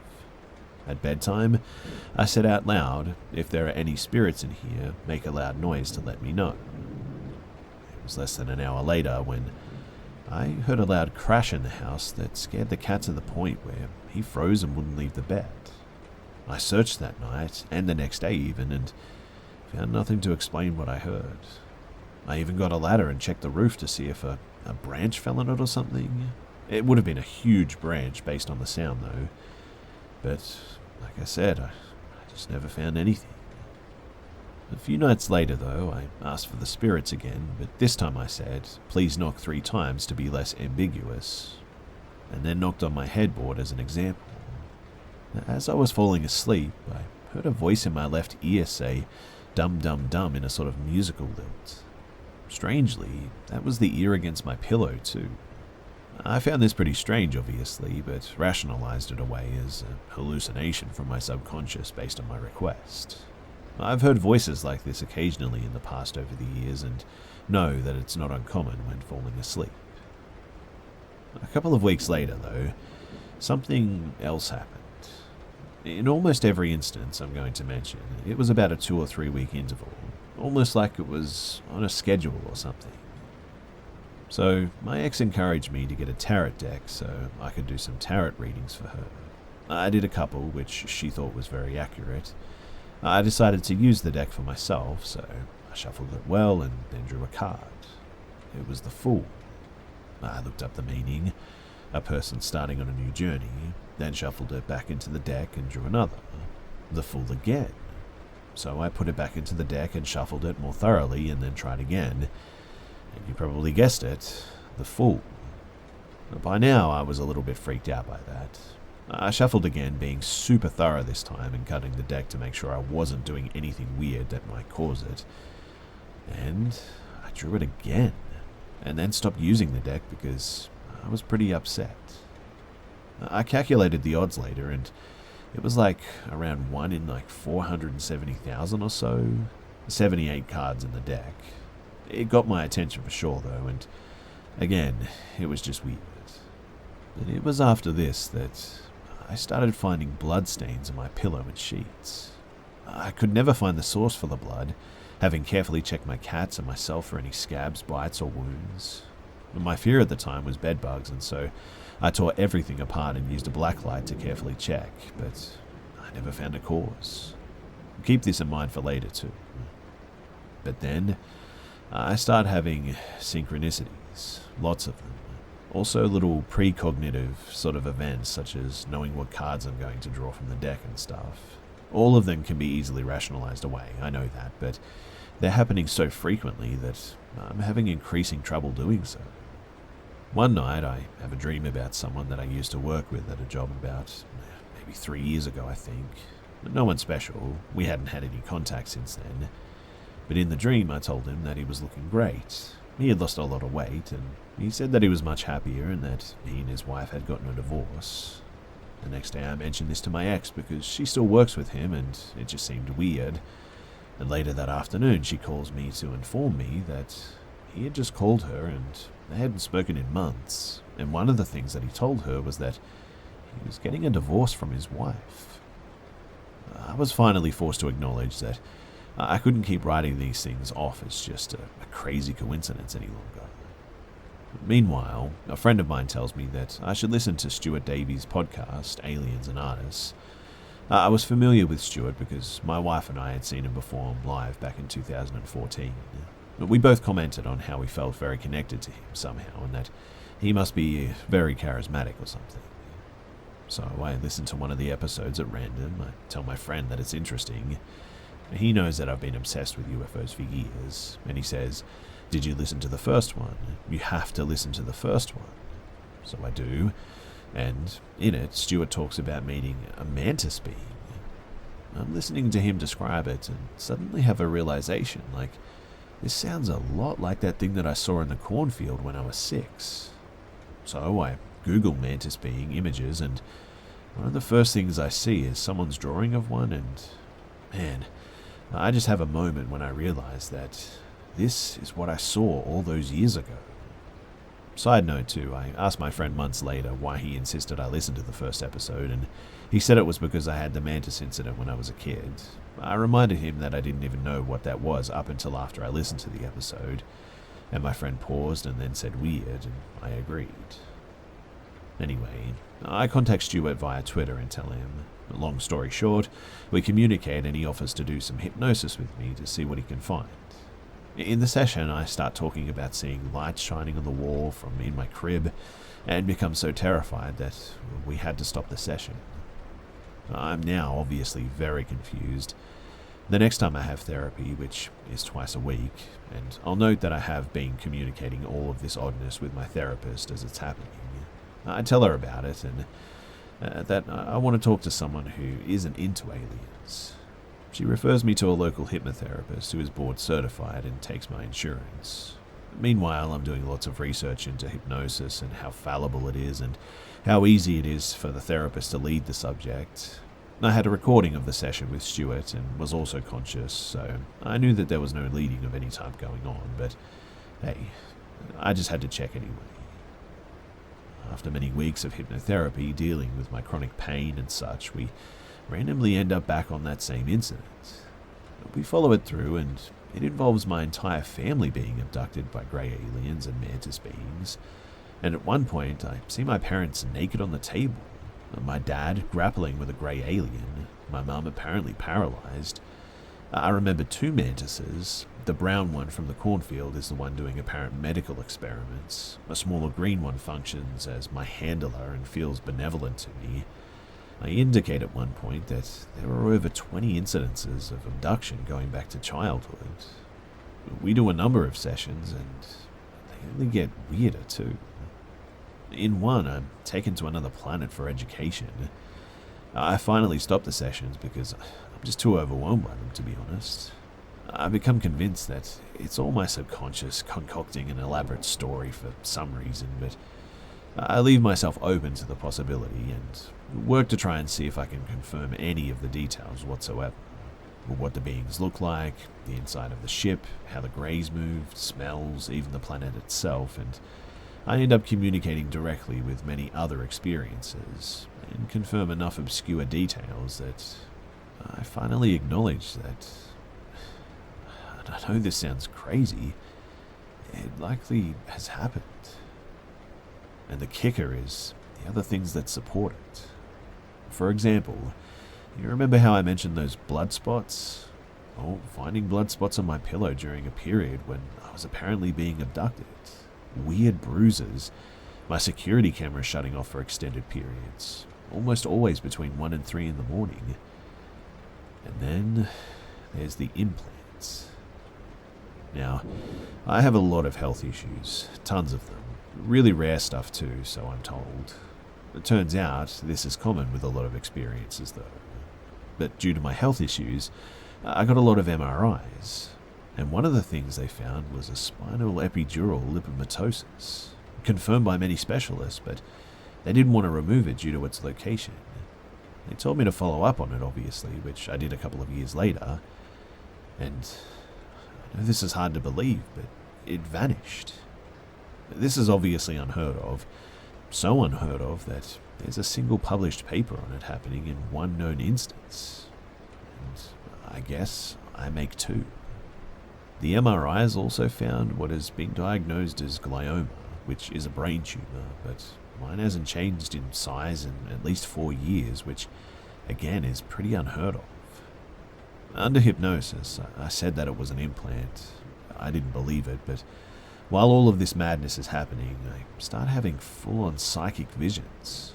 S1: At bedtime, I said out loud, if there are any spirits in here, make a loud noise to let me know. It was less than an hour later when I heard a loud crash in the house that scared the cat to the point where he froze and wouldn't leave the bed. I searched that night, and the next day even, and found nothing to explain what I heard. I even got a ladder and checked the roof to see if a branch fell on it or something. It would have been a huge branch based on the sound though, but like I said, I just never found anything. A few nights later though, I asked for the spirits again, but this time I said, please knock 3 times to be less ambiguous, and then knocked on my headboard as an example. As I was falling asleep, I heard a voice in my left ear say, "Dum dum dum," in a sort of musical lilt. Strangely, that was the ear against my pillow too. I found this pretty strange, obviously, but rationalized it away as a hallucination from my subconscious based on my request. I've heard voices like this occasionally in the past over the years and know that it's not uncommon when falling asleep. A couple of weeks later, though, something else happened. In almost every instance I'm going to mention, it was about a 2 or 3 week interval, almost like it was on a schedule or something. So my ex encouraged me to get a tarot deck so I could do some tarot readings for her. I did a couple, which she thought was very accurate. I decided to use the deck for myself, so I shuffled it well and then drew a card. It was the Fool. I looked up the meaning, a person starting on a new journey, then shuffled it back into the deck and drew another, the Fool again. So I put it back into the deck and shuffled it more thoroughly and then tried again. And you probably guessed it, the Fool. By now I was a little bit freaked out by that. I shuffled again, being super thorough this time and cutting the deck to make sure I wasn't doing anything weird that might cause it. And I drew it again, and then stopped using the deck because I was pretty upset. I calculated the odds later, and it was like around 1 in like 470,000 or so. 78 cards in the deck. It got my attention for sure though, and again, it was just weird. But it was after this that I started finding blood stains on my pillow and sheets. I could never find the source for the blood, having carefully checked my cats and myself for any scabs, bites, or wounds. My fear at the time was bedbugs, and so I tore everything apart and used a black light to carefully check, but I never found a cause. Keep this in mind for later too. But then, I started having synchronicities, lots of them. Also little precognitive sort of events, such as knowing what cards I'm going to draw from the deck and stuff. All of them can be easily rationalized away, I know that, but they're happening so frequently that I'm having increasing trouble doing so. One night, I have a dream about someone that I used to work with at a job about maybe 3 years ago, I think. No one special, we hadn't had any contact since then. But in the dream, I told him that he was looking great. He had lost a lot of weight, and he said that he was much happier and that he and his wife had gotten a divorce. The next day I mentioned this to my ex because she still works with him and it just seemed weird. And later that afternoon she calls me to inform me that he had just called her and they hadn't spoken in months. And one of the things that he told her was that he was getting a divorce from his wife. I was finally forced to acknowledge that I couldn't keep writing these things off as just a crazy coincidence any longer. Meanwhile, a friend of mine tells me that I should listen to Stuart Davies' podcast, Aliens and Artists. I was familiar with Stuart because my wife and I had seen him perform live back in 2014. We both commented on how we felt very connected to him somehow and that he must be very charismatic or something. So I listened to one of the episodes at random. I tell my friend that it's interesting. He knows that I've been obsessed with UFOs for years, and he says, "Did you listen to the first one? You have to listen to the first one." So I do, and in it, Stuart talks about meeting a mantis being. I'm listening to him describe it and suddenly have a realization, like, this sounds a lot like that thing that I saw in the cornfield when I was 6. So I Google mantis being images, and one of the first things I see is someone's drawing of one, and man, I just have a moment when I realize that this is what I saw all those years ago. Side note too, I asked my friend months later why he insisted I listen to the first episode, and he said it was because I had the mantis incident when I was a kid. I reminded him that I didn't even know what that was up until after I listened to the episode, and my friend paused and then said weird, and I agreed. Anyway, I contact Stuart via Twitter and tell him. Long story short, we communicate and he offers to do some hypnosis with me to see what he can find. In the session, I start talking about seeing lights shining on the wall from in my crib and become so terrified that we had to stop the session. I'm now obviously very confused. The next time I have therapy, which is twice a week, and I'll note that I have been communicating all of this oddness with my therapist as it's happening, I tell her about it and that I want to talk to someone who isn't into aliens. She refers me to a local hypnotherapist who is board certified and takes my insurance. Meanwhile, I'm doing lots of research into hypnosis and how fallible it is and how easy it is for the therapist to lead the subject. I had a recording of the session with Stuart and was also conscious, so I knew that there was no leading of any type going on, but hey, I just had to check anyway. After many weeks of hypnotherapy dealing with my chronic pain and such, we randomly end up back on that same incident. We follow it through, and it involves my entire family being abducted by grey aliens and mantis beings. And at one point, I see my parents naked on the table, my dad grappling with a grey alien, my mum apparently paralysed. I remember two mantises. The brown one from the cornfield is the one doing apparent medical experiments. A smaller green one functions as my handler and feels benevolent to me. I indicate at one point that there are over 20 incidences of abduction going back to childhood. We do a number of sessions, and they only get weirder too. In one, I'm taken to another planet for education. I finally stop the sessions because I'm just too overwhelmed by them, to be honest. I've become convinced that it's all my subconscious concocting an elaborate story for some reason, but I leave myself open to the possibility and work to try and see if I can confirm any of the details whatsoever. What the beings look like, the inside of the ship, how the greys moved, smells, even the planet itself, and I end up communicating directly with many other experiences and confirm enough obscure details that I finally acknowledge that, and I know this sounds crazy, it likely has happened. And the kicker is the other things that support it. For example, you remember how I mentioned those blood spots? Well, finding blood spots on my pillow during a period when I was apparently being abducted. Weird bruises, my security camera shutting off for extended periods, almost always between 1 and 3 in the morning. And then there's the implants. Now, I have a lot of health issues, tons of them. Really rare stuff too, so I'm told. It turns out this is common with a lot of experiences though. But due to my health issues, I got a lot of MRIs. And one of the things they found was a spinal epidural lipomatosis, confirmed by many specialists, but they didn't want to remove it due to its location. They told me to follow up on it, obviously, which I did a couple of years later, and I know this is hard to believe, but it vanished. This is obviously unheard of, so unheard of that there's a single published paper on it happening in one known instance. And I guess I make two. The MRIs also found what has been diagnosed as glioma, which is a brain tumor, but mine hasn't changed in size in at least 4 years, which again is pretty unheard of. Under hypnosis, I said that it was an implant. I didn't believe it, but while all of this madness is happening, I start having full-on psychic visions.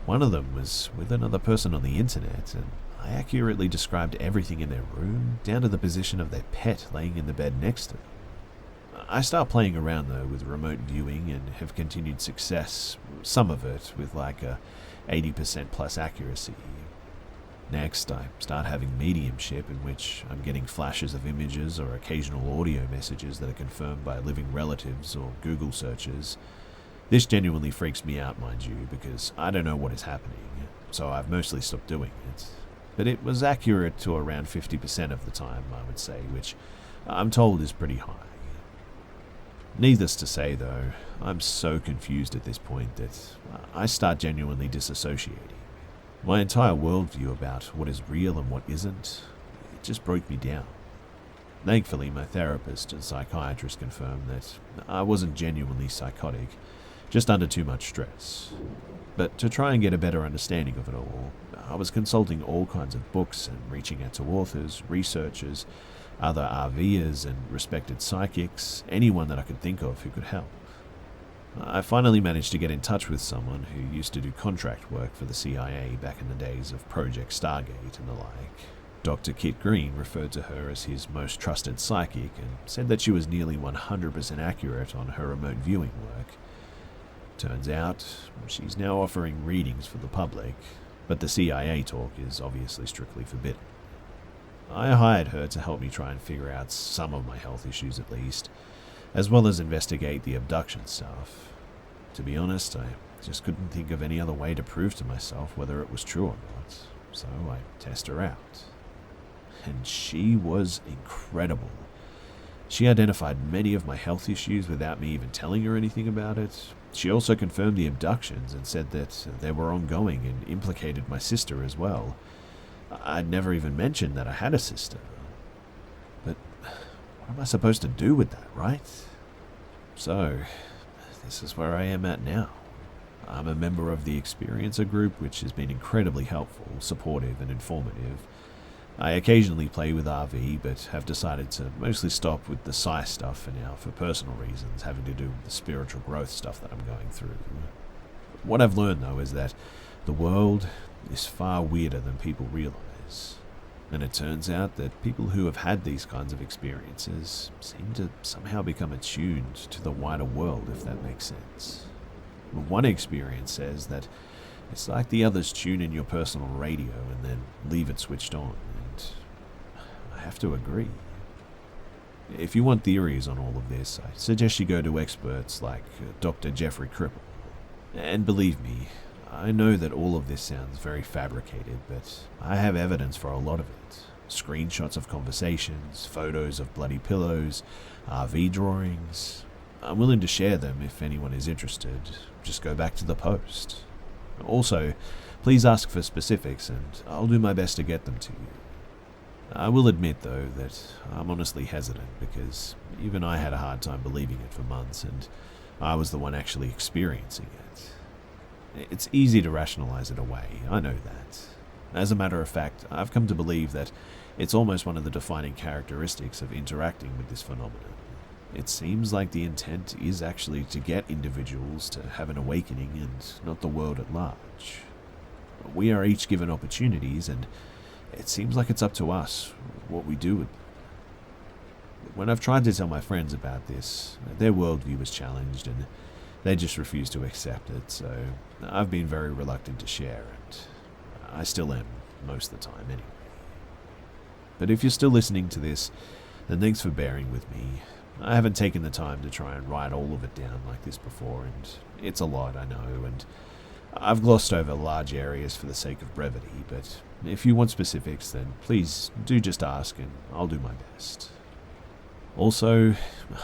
S1: One of them was with another person on the internet, and I accurately described everything in their room, down to the position of their pet laying in the bed next to them. I start playing around though with remote viewing and have continued success, some of it with like a 80% plus accuracy. Next, I start having mediumship, in which I'm getting flashes of images or occasional audio messages that are confirmed by living relatives or Google searches. This genuinely freaks me out, mind you, because I don't know what is happening, so I've mostly stopped doing it. But it was accurate to around 50% of the time, I would say, which I'm told is pretty high. Needless to say, though, I'm so confused at this point that I start genuinely disassociating. My entire worldview about what is real and what isn't, it just broke me down. Thankfully, my therapist and psychiatrist confirmed that I wasn't genuinely psychotic, just under too much stress. But to try and get a better understanding of it all, I was consulting all kinds of books and reaching out to authors, researchers, other RVers and respected psychics, anyone that I could think of who could help. I finally managed to get in touch with someone who used to do contract work for the CIA back in the days of Project Stargate and the like. Dr. Kit Green referred to her as his most trusted psychic and said that she was nearly 100% accurate on her remote viewing work. Turns out, she's now offering readings for the public, but the CIA talk is obviously strictly forbidden. I hired her to help me try and figure out some of my health issues at least, as well as investigate the abduction stuff. To be honest, I just couldn't think of any other way to prove to myself whether it was true or not, so I test her out. And she was incredible. She identified many of my health issues without me even telling her anything about it. She also confirmed the abductions and said that they were ongoing and implicated my sister as well. I'd never even mentioned that I had a sister. But what am I supposed to do with that, right? So, this is where I am at now. I'm a member of the Experiencer group, which has been incredibly helpful, supportive, and informative. I occasionally play with RV, but have decided to mostly stop with the Psi stuff for now for personal reasons having to do with the spiritual growth stuff that I'm going through. What I've learned, though, is that the world is far weirder than people realize. And it turns out that people who have had these kinds of experiences seem to somehow become attuned to the wider world, if that makes sense. One experience says that it's like the others tune in your personal radio and then leave it switched on, and I have to agree. If you want theories on all of this, I suggest you go to experts like Dr. Jeffrey Cripple. And believe me, I know that all of this sounds very fabricated, but I have evidence for a lot of it. Screenshots of conversations, photos of bloody pillows, RV drawings. I'm willing to share them if anyone is interested. Just go back to the post. Also, please ask for specifics and I'll do my best to get them to you. I will admit, though, that I'm honestly hesitant because even I had a hard time believing it for months and I was the one actually experiencing it. It's easy to rationalize it away, I know that. As a matter of fact, I've come to believe that it's almost one of the defining characteristics of interacting with this phenomenon. It seems like the intent is actually to get individuals to have an awakening and not the world at large. We are each given opportunities, and it seems like it's up to us what we do with them. When I've tried to tell my friends about this, their worldview was challenged and they just refuse to accept it, so I've been very reluctant to share, and I still am most of the time anyway. But if you're still listening to this, then thanks for bearing with me. I haven't taken the time to try and write all of it down like this before, and it's a lot, I know, and I've glossed over large areas for the sake of brevity, but if you want specifics, then please do just ask and I'll do my best. Also,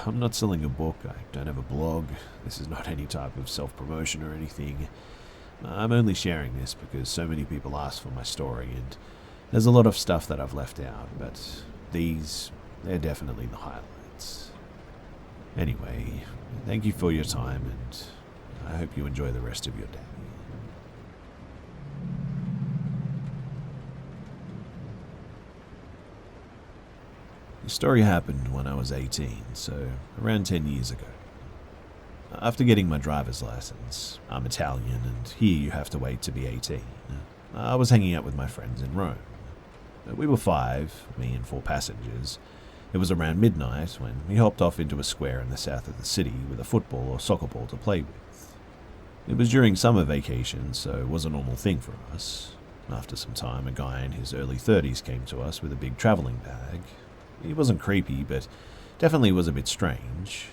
S1: I'm not selling a book, I don't have a blog, this is not any type of self-promotion or anything. I'm only sharing this because so many people ask for my story, and there's a lot of stuff that I've left out, but they're definitely the highlights. Anyway, thank you for your time, and I hope you enjoy the rest of your day. The story happened when I was 18, so around 10 years ago. After getting my driver's license, I'm Italian, and here you have to wait to be 18. I was hanging out with my friends in Rome. We were 5, me and 4 passengers. It was around midnight when we hopped off into a square in the south of the city with a football or soccer ball to play with. It was during summer vacation, so it was a normal thing for us. After some time, a guy in his early 30s came to us with a big traveling bag. He wasn't creepy, but definitely was a bit strange.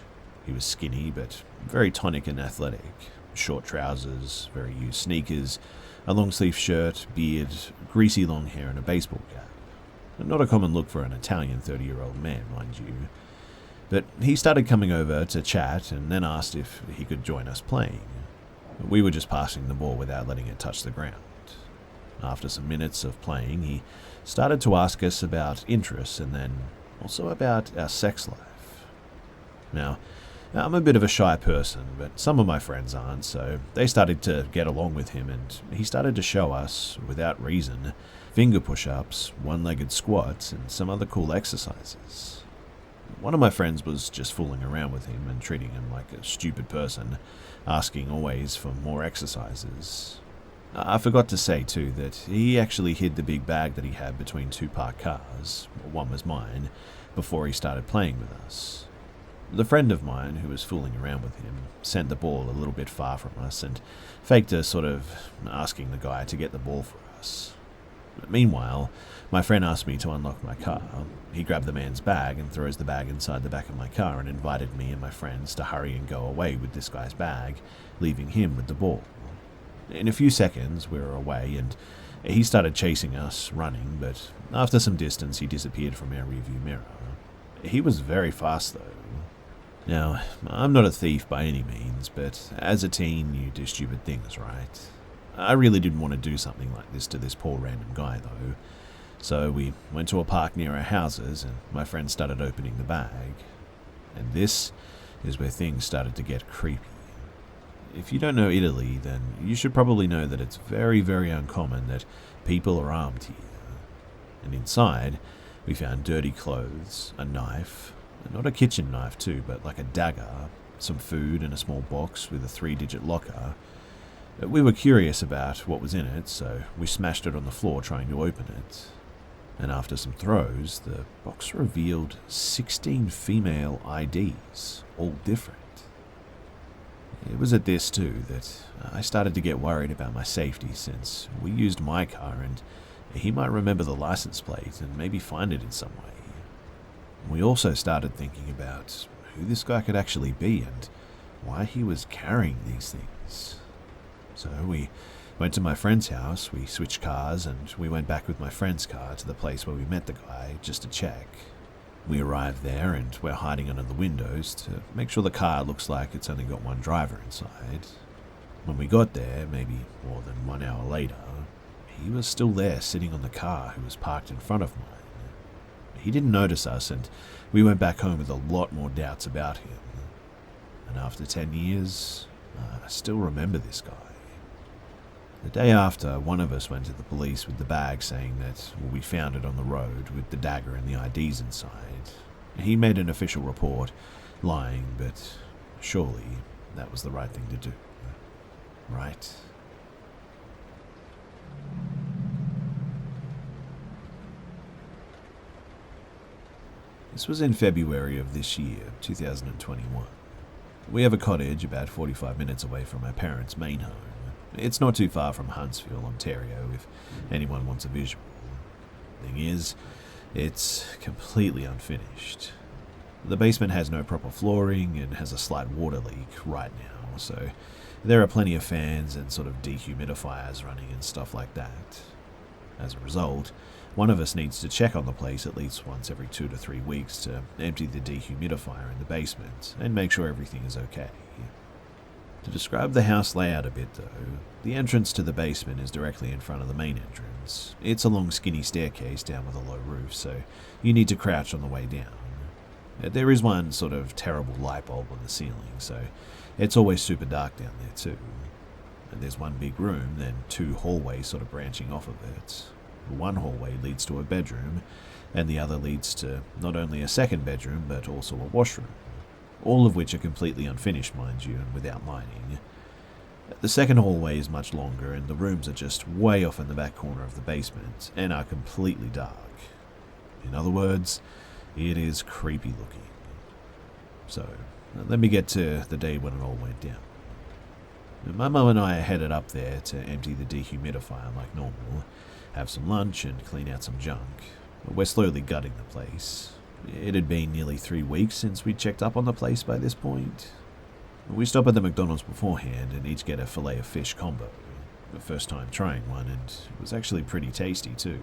S1: He was skinny, but very tonic and athletic. Short trousers, very used sneakers, a long-sleeve shirt, beard, greasy long hair, and a baseball cap. Not a common look for an Italian 30-year-old man, mind you. But he started coming over to chat and then asked if he could join us playing. We were just passing the ball without letting it touch the ground. After some minutes of playing, he started to ask us about interests and then also about our sex life. Now, I'm a bit of a shy person, but some of my friends aren't, so they started to get along with him, and he started to show us, without reason, finger push-ups, one-legged squats, and some other cool exercises. One of my friends was just fooling around with him and treating him like a stupid person, asking always for more exercises. I forgot to say, too, that he actually hid the big bag that he had between 2 parked cars, one was mine, before he started playing with us. The friend of mine who was fooling around with him sent the ball a little bit far from us and faked a sort of asking the guy to get the ball for us. Meanwhile, my friend asked me to unlock my car. He grabbed the man's bag and throws the bag inside the back of my car and invited me and my friends to hurry and go away with this guy's bag, leaving him with the ball. In a few seconds, we were away and he started chasing us, running, but after some distance he disappeared from our rearview mirror. He was very fast though. Now, I'm not a thief by any means, but as a teen you do stupid things, right? I really didn't want to do something like this to this poor random guy though. So we went to a park near our houses and my friend started opening the bag. And this is where things started to get creepy. If you don't know Italy, then you should probably know that it's very, very uncommon that people are armed here. And inside, we found dirty clothes, a knife, not a kitchen knife too, but like a dagger, some food in a small box with a 3-digit locker. We were curious about what was in it, so we smashed it on the floor trying to open it. And after some throws, the box revealed 16 female IDs, all different. It was at this too that I started to get worried about my safety, since we used my car and he might remember the license plate and maybe find it in some way. We also started thinking about who this guy could actually be and why he was carrying these things. So we went to my friend's house, we switched cars, and we went back with my friend's car to the place where we met the guy just to check. We arrived there and we're hiding under the windows to make sure the car looks like it's only got one driver inside. When we got there, maybe more than 1 hour later, he was still there sitting on the car who was parked in front of mine. He didn't notice us and we went back home with a lot more doubts about him. And after 10 years, I still remember this guy. The day after, one of us went to the police with the bag saying that we found it on the road with the dagger and the IDs inside. He made an official report, lying, but surely that was the right thing to do. Right? This was in February of this year, 2021. We have a cottage about 45 minutes away from our parents' main home. It's not too far from Huntsville, Ontario, if anyone wants a visual. Thing is, it's completely unfinished. The basement has no proper flooring and has a slight water leak right now, so there are plenty of fans and sort of dehumidifiers running and stuff like that. As a result, one of us needs to check on the place at least once every 2 to 3 weeks to empty the dehumidifier in the basement and make sure everything is okay. To describe the house layout a bit though, the entrance to the basement is directly in front of the main entrance. It's a long skinny staircase down with a low roof, so you need to crouch on the way down. There is one sort of terrible light bulb on the ceiling, so it's always super dark down there too. And there's one big room, then 2 hallways sort of branching off of it. One hallway leads to a bedroom, and the other leads to not only a second bedroom, but also a washroom. All of which are completely unfinished, mind you, and without lining. The second hallway is much longer, and the rooms are just way off in the back corner of the basement, and are completely dark. In other words, it is creepy looking. So, let me get to the day when it all went down. My mum and I headed up there to empty the dehumidifier like normal, have some lunch, and clean out some junk. We're slowly gutting the place. It had been nearly 3 weeks since we checked up on the place by this point. We stop at the McDonald's beforehand and each get a filet of fish combo. The first time trying one, and it was actually pretty tasty too.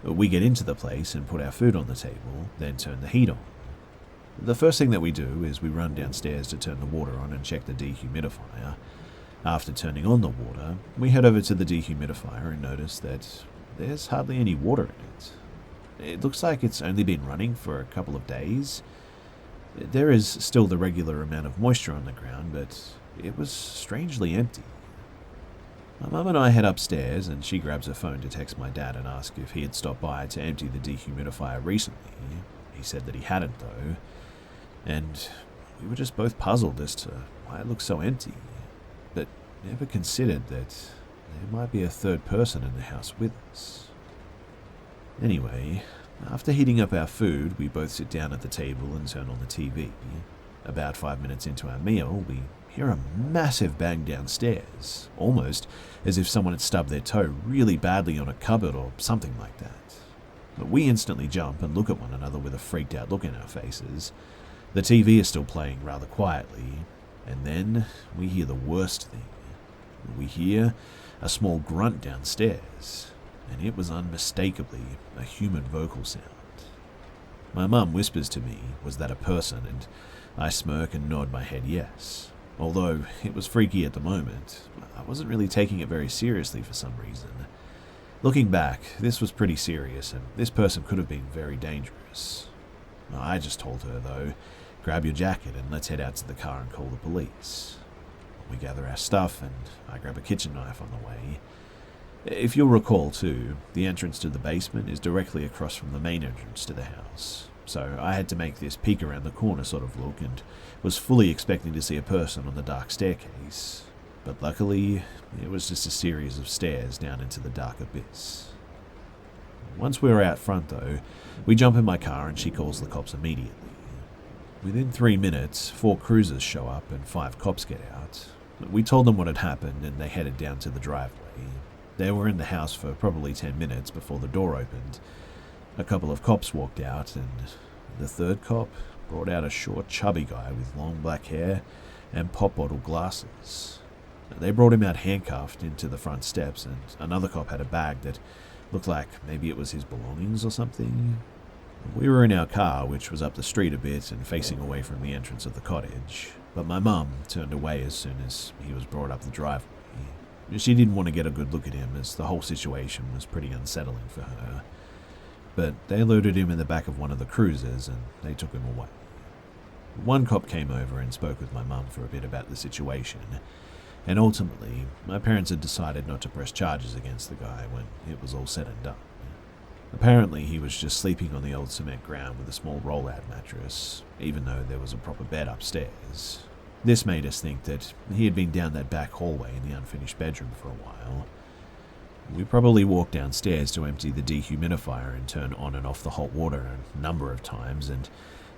S1: We get into the place and put our food on the table, then turn the heat on. The first thing that we do is we run downstairs to turn the water on and check the dehumidifier. After turning on the water, we head over to the dehumidifier and notice that there's hardly any water in it. It looks like it's only been running for a couple of days. There is still the regular amount of moisture on the ground, but it was strangely empty. My mum and I head upstairs, and she grabs her phone to text my dad and ask if he had stopped by to empty the dehumidifier recently. He said that he hadn't, though, and we were just both puzzled as to why it looked so empty, but never considered that there might be a third person in the house with us. Anyway, after heating up our food, we both sit down at the table and turn on the TV. About 5 minutes into our meal, we hear a massive bang downstairs, almost as if someone had stubbed their toe really badly on a cupboard or something like that. But we instantly jump and look at one another with a freaked out look in our faces. The TV is still playing rather quietly, and then we hear the worst thing. We hear a small grunt downstairs, and it was unmistakably a human vocal sound. My mum whispers to me, "Was that a person?" and I smirk and nod my head yes. Although it was freaky at the moment, I wasn't really taking it very seriously for some reason. Looking back, this was pretty serious, and this person could have been very dangerous. I just told her, though, "Grab your jacket and let's head out to the car and call the police." We gather our stuff, and I grab a kitchen knife on the way. If you'll recall, too, the entrance to the basement is directly across from the main entrance to the house, so I had to make this peek around the corner sort of look and was fully expecting to see a person on the dark staircase. But luckily, it was just a series of stairs down into the dark abyss. Once we were out front, though, we jump in my car and she calls the cops immediately. Within 3 minutes, 4 cruisers show up and 5 cops get out. We told them what had happened and they headed down to the driveway. They were in the house for probably 10 minutes before the door opened. A couple of cops walked out, and the third cop brought out a short, chubby guy with long black hair and pop bottle glasses. They brought him out handcuffed into the front steps, and another cop had a bag that looked like maybe it was his belongings or something. We were in our car, which was up the street a bit and facing away from the entrance of the cottage, but my mum turned away as soon as he was brought up the driveway. She didn't want to get a good look at him, as the whole situation was pretty unsettling for her. But they loaded him in the back of one of the cruisers and they took him away. One cop came over and spoke with my mum for a bit about the situation, and ultimately, my parents had decided not to press charges against the guy when it was all said and done. Apparently, he was just sleeping on the old cement ground with a small roll-out mattress, even though there was a proper bed upstairs. This made us think that he had been down that back hallway in the unfinished bedroom for a while. We probably walked downstairs to empty the dehumidifier and turn on and off the hot water a number of times, and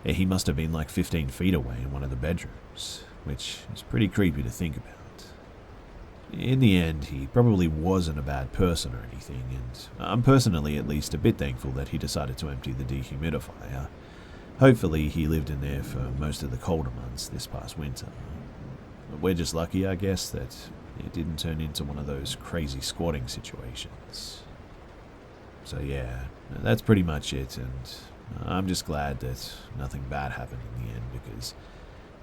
S1: he must have been like 15 feet away in one of the bedrooms, which is pretty creepy to think about. In the end, he probably wasn't a bad person or anything, and I'm personally at least a bit thankful that he decided to empty the dehumidifier. Hopefully he lived in there for most of the colder months this past winter. But we're just lucky, I guess, that it didn't turn into one of those crazy squatting situations. So yeah, that's pretty much it, and I'm just glad that nothing bad happened in the end, because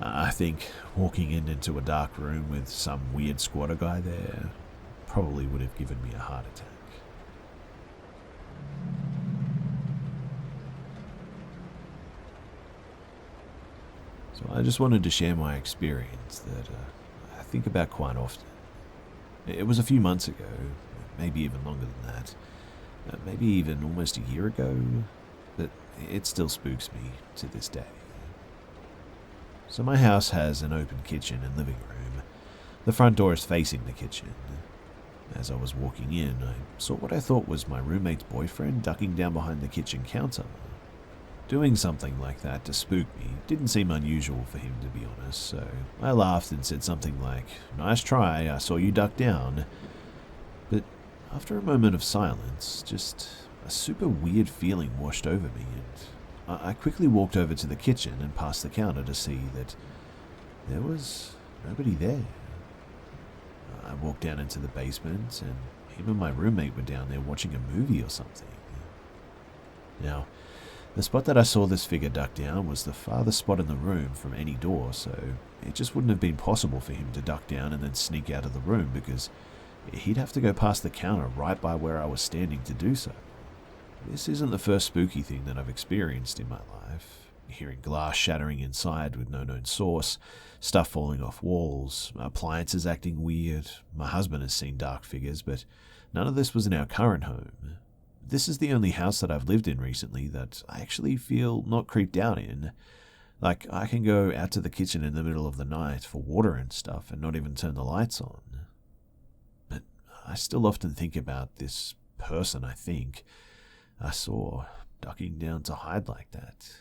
S1: I think walking into a dark room with some weird squatter guy there probably would have given me a heart attack. So I just wanted to share my experience that I think about quite often. It was a few months ago, maybe even longer than that, maybe even almost a year ago, but it still spooks me to this day. So my house has an open kitchen and living room. The front door is facing the kitchen. As I was walking in, I saw what I thought was my roommate's boyfriend ducking down behind the kitchen counter. Doing something like that to spook me didn't seem unusual for him, to be honest, so I laughed and said something like, "Nice try, I saw you duck down." But after a moment of silence, just a super weird feeling washed over me, and I quickly walked over to the kitchen and past the counter to see that there was nobody there. I walked down into the basement, and him and my roommate were down there watching a movie or something. Now, the spot that I saw this figure duck down was the farthest spot in the room from any door, so it just wouldn't have been possible for him to duck down and then sneak out of the room, because he'd have to go past the counter right by where I was standing to do so. This isn't the first spooky thing that I've experienced in my life. Hearing glass shattering inside with no known source, stuff falling off walls, appliances acting weird. My husband has seen dark figures, but none of this was in our current home. This is the only house that I've lived in recently that I actually feel not creeped out in. Like, I can go out to the kitchen in the middle of the night for water and stuff and not even turn the lights on. But I still often think about this person I saw ducking down to hide like that.